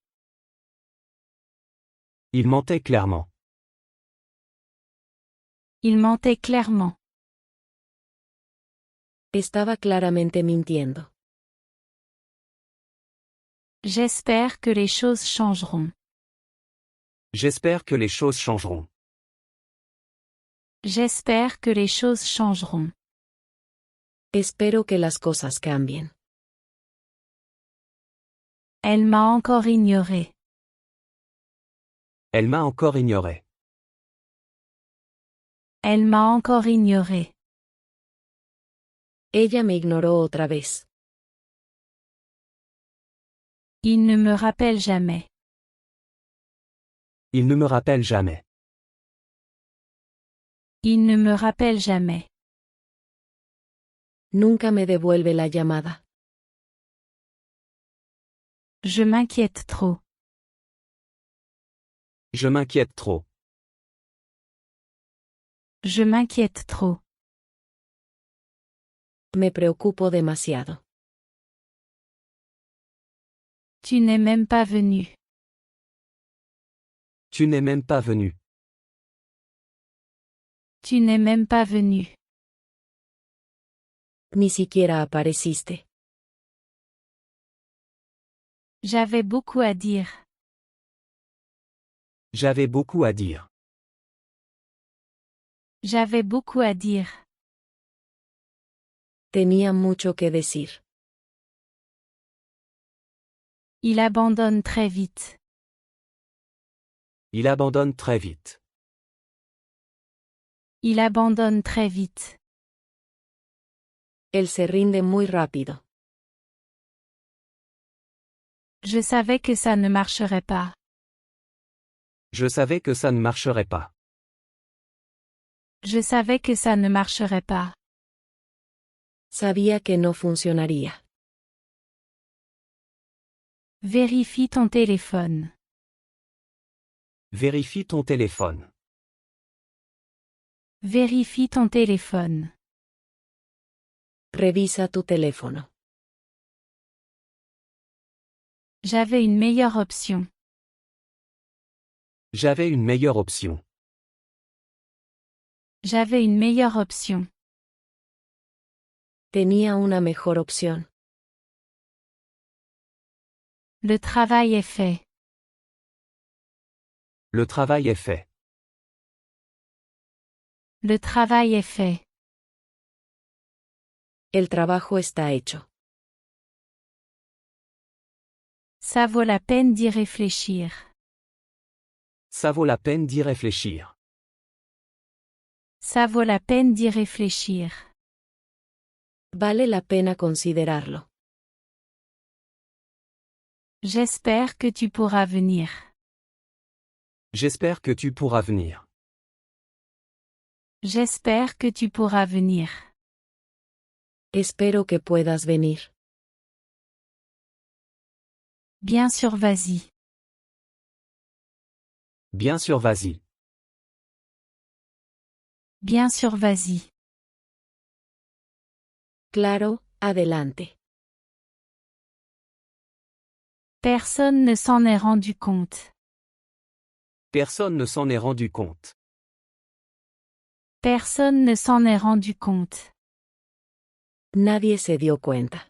Il mentait clairement. Il mentait clairement. Estaba claramente mintiendo. J'espère que les choses changeront. J'espère que les choses changeront. J'espère que les choses changeront. Espero que las cosas cambien. Elle m'a encore ignoré. Elle m'a encore ignoré. Elle m'a encore ignoré. Ella me ignoró otra vez. Il ne me rappelle jamais. Il ne me rappelle jamais. Il ne me rappelle jamais. Nunca me devuelve la llamada. Je m'inquiète trop. Je m'inquiète trop. Je m'inquiète trop. Me preocupo demasiado. Tu n'es même pas venu. Tu n'es même pas venu. Tu n'es même pas venu. Ni siquiera apareciste. J'avais beaucoup à dire. J'avais beaucoup à dire. J'avais beaucoup à dire. Tenía mucho que decir. Il abandonne très vite. Il abandonne très vite. Il abandonne très vite. Él se rinde muy rápido. Je savais que ça ne marcherait pas. Je savais que ça ne marcherait pas. Je savais que ça ne marcherait pas. Sabía que no funcionaría. Vérifie ton téléphone. Vérifie ton téléphone. Vérifie ton téléphone. Revisa tu teléfono. J'avais une meilleure option. J'avais une meilleure option. J'avais une meilleure option. Tenía una mejor opción. Le travail est fait. Le travail est fait. Le travail est fait. El trabajo está hecho. Ça vaut la peine d'y réfléchir. Ça vaut la peine d'y réfléchir. Ça vaut la peine d'y réfléchir. Vale la pena considerarlo. J'espère que tu pourras venir. J'espère que tu pourras venir. J'espère que tu pourras venir. Espero que puedas venir. Bien sûr, vas-y. Bien sûr, vas-y. Bien sûr, vas-y. Claro, adelante. Personne ne s'en est rendu compte. Personne ne s'en est rendu compte. Personne ne s'en est rendu compte. Nadie se dio cuenta.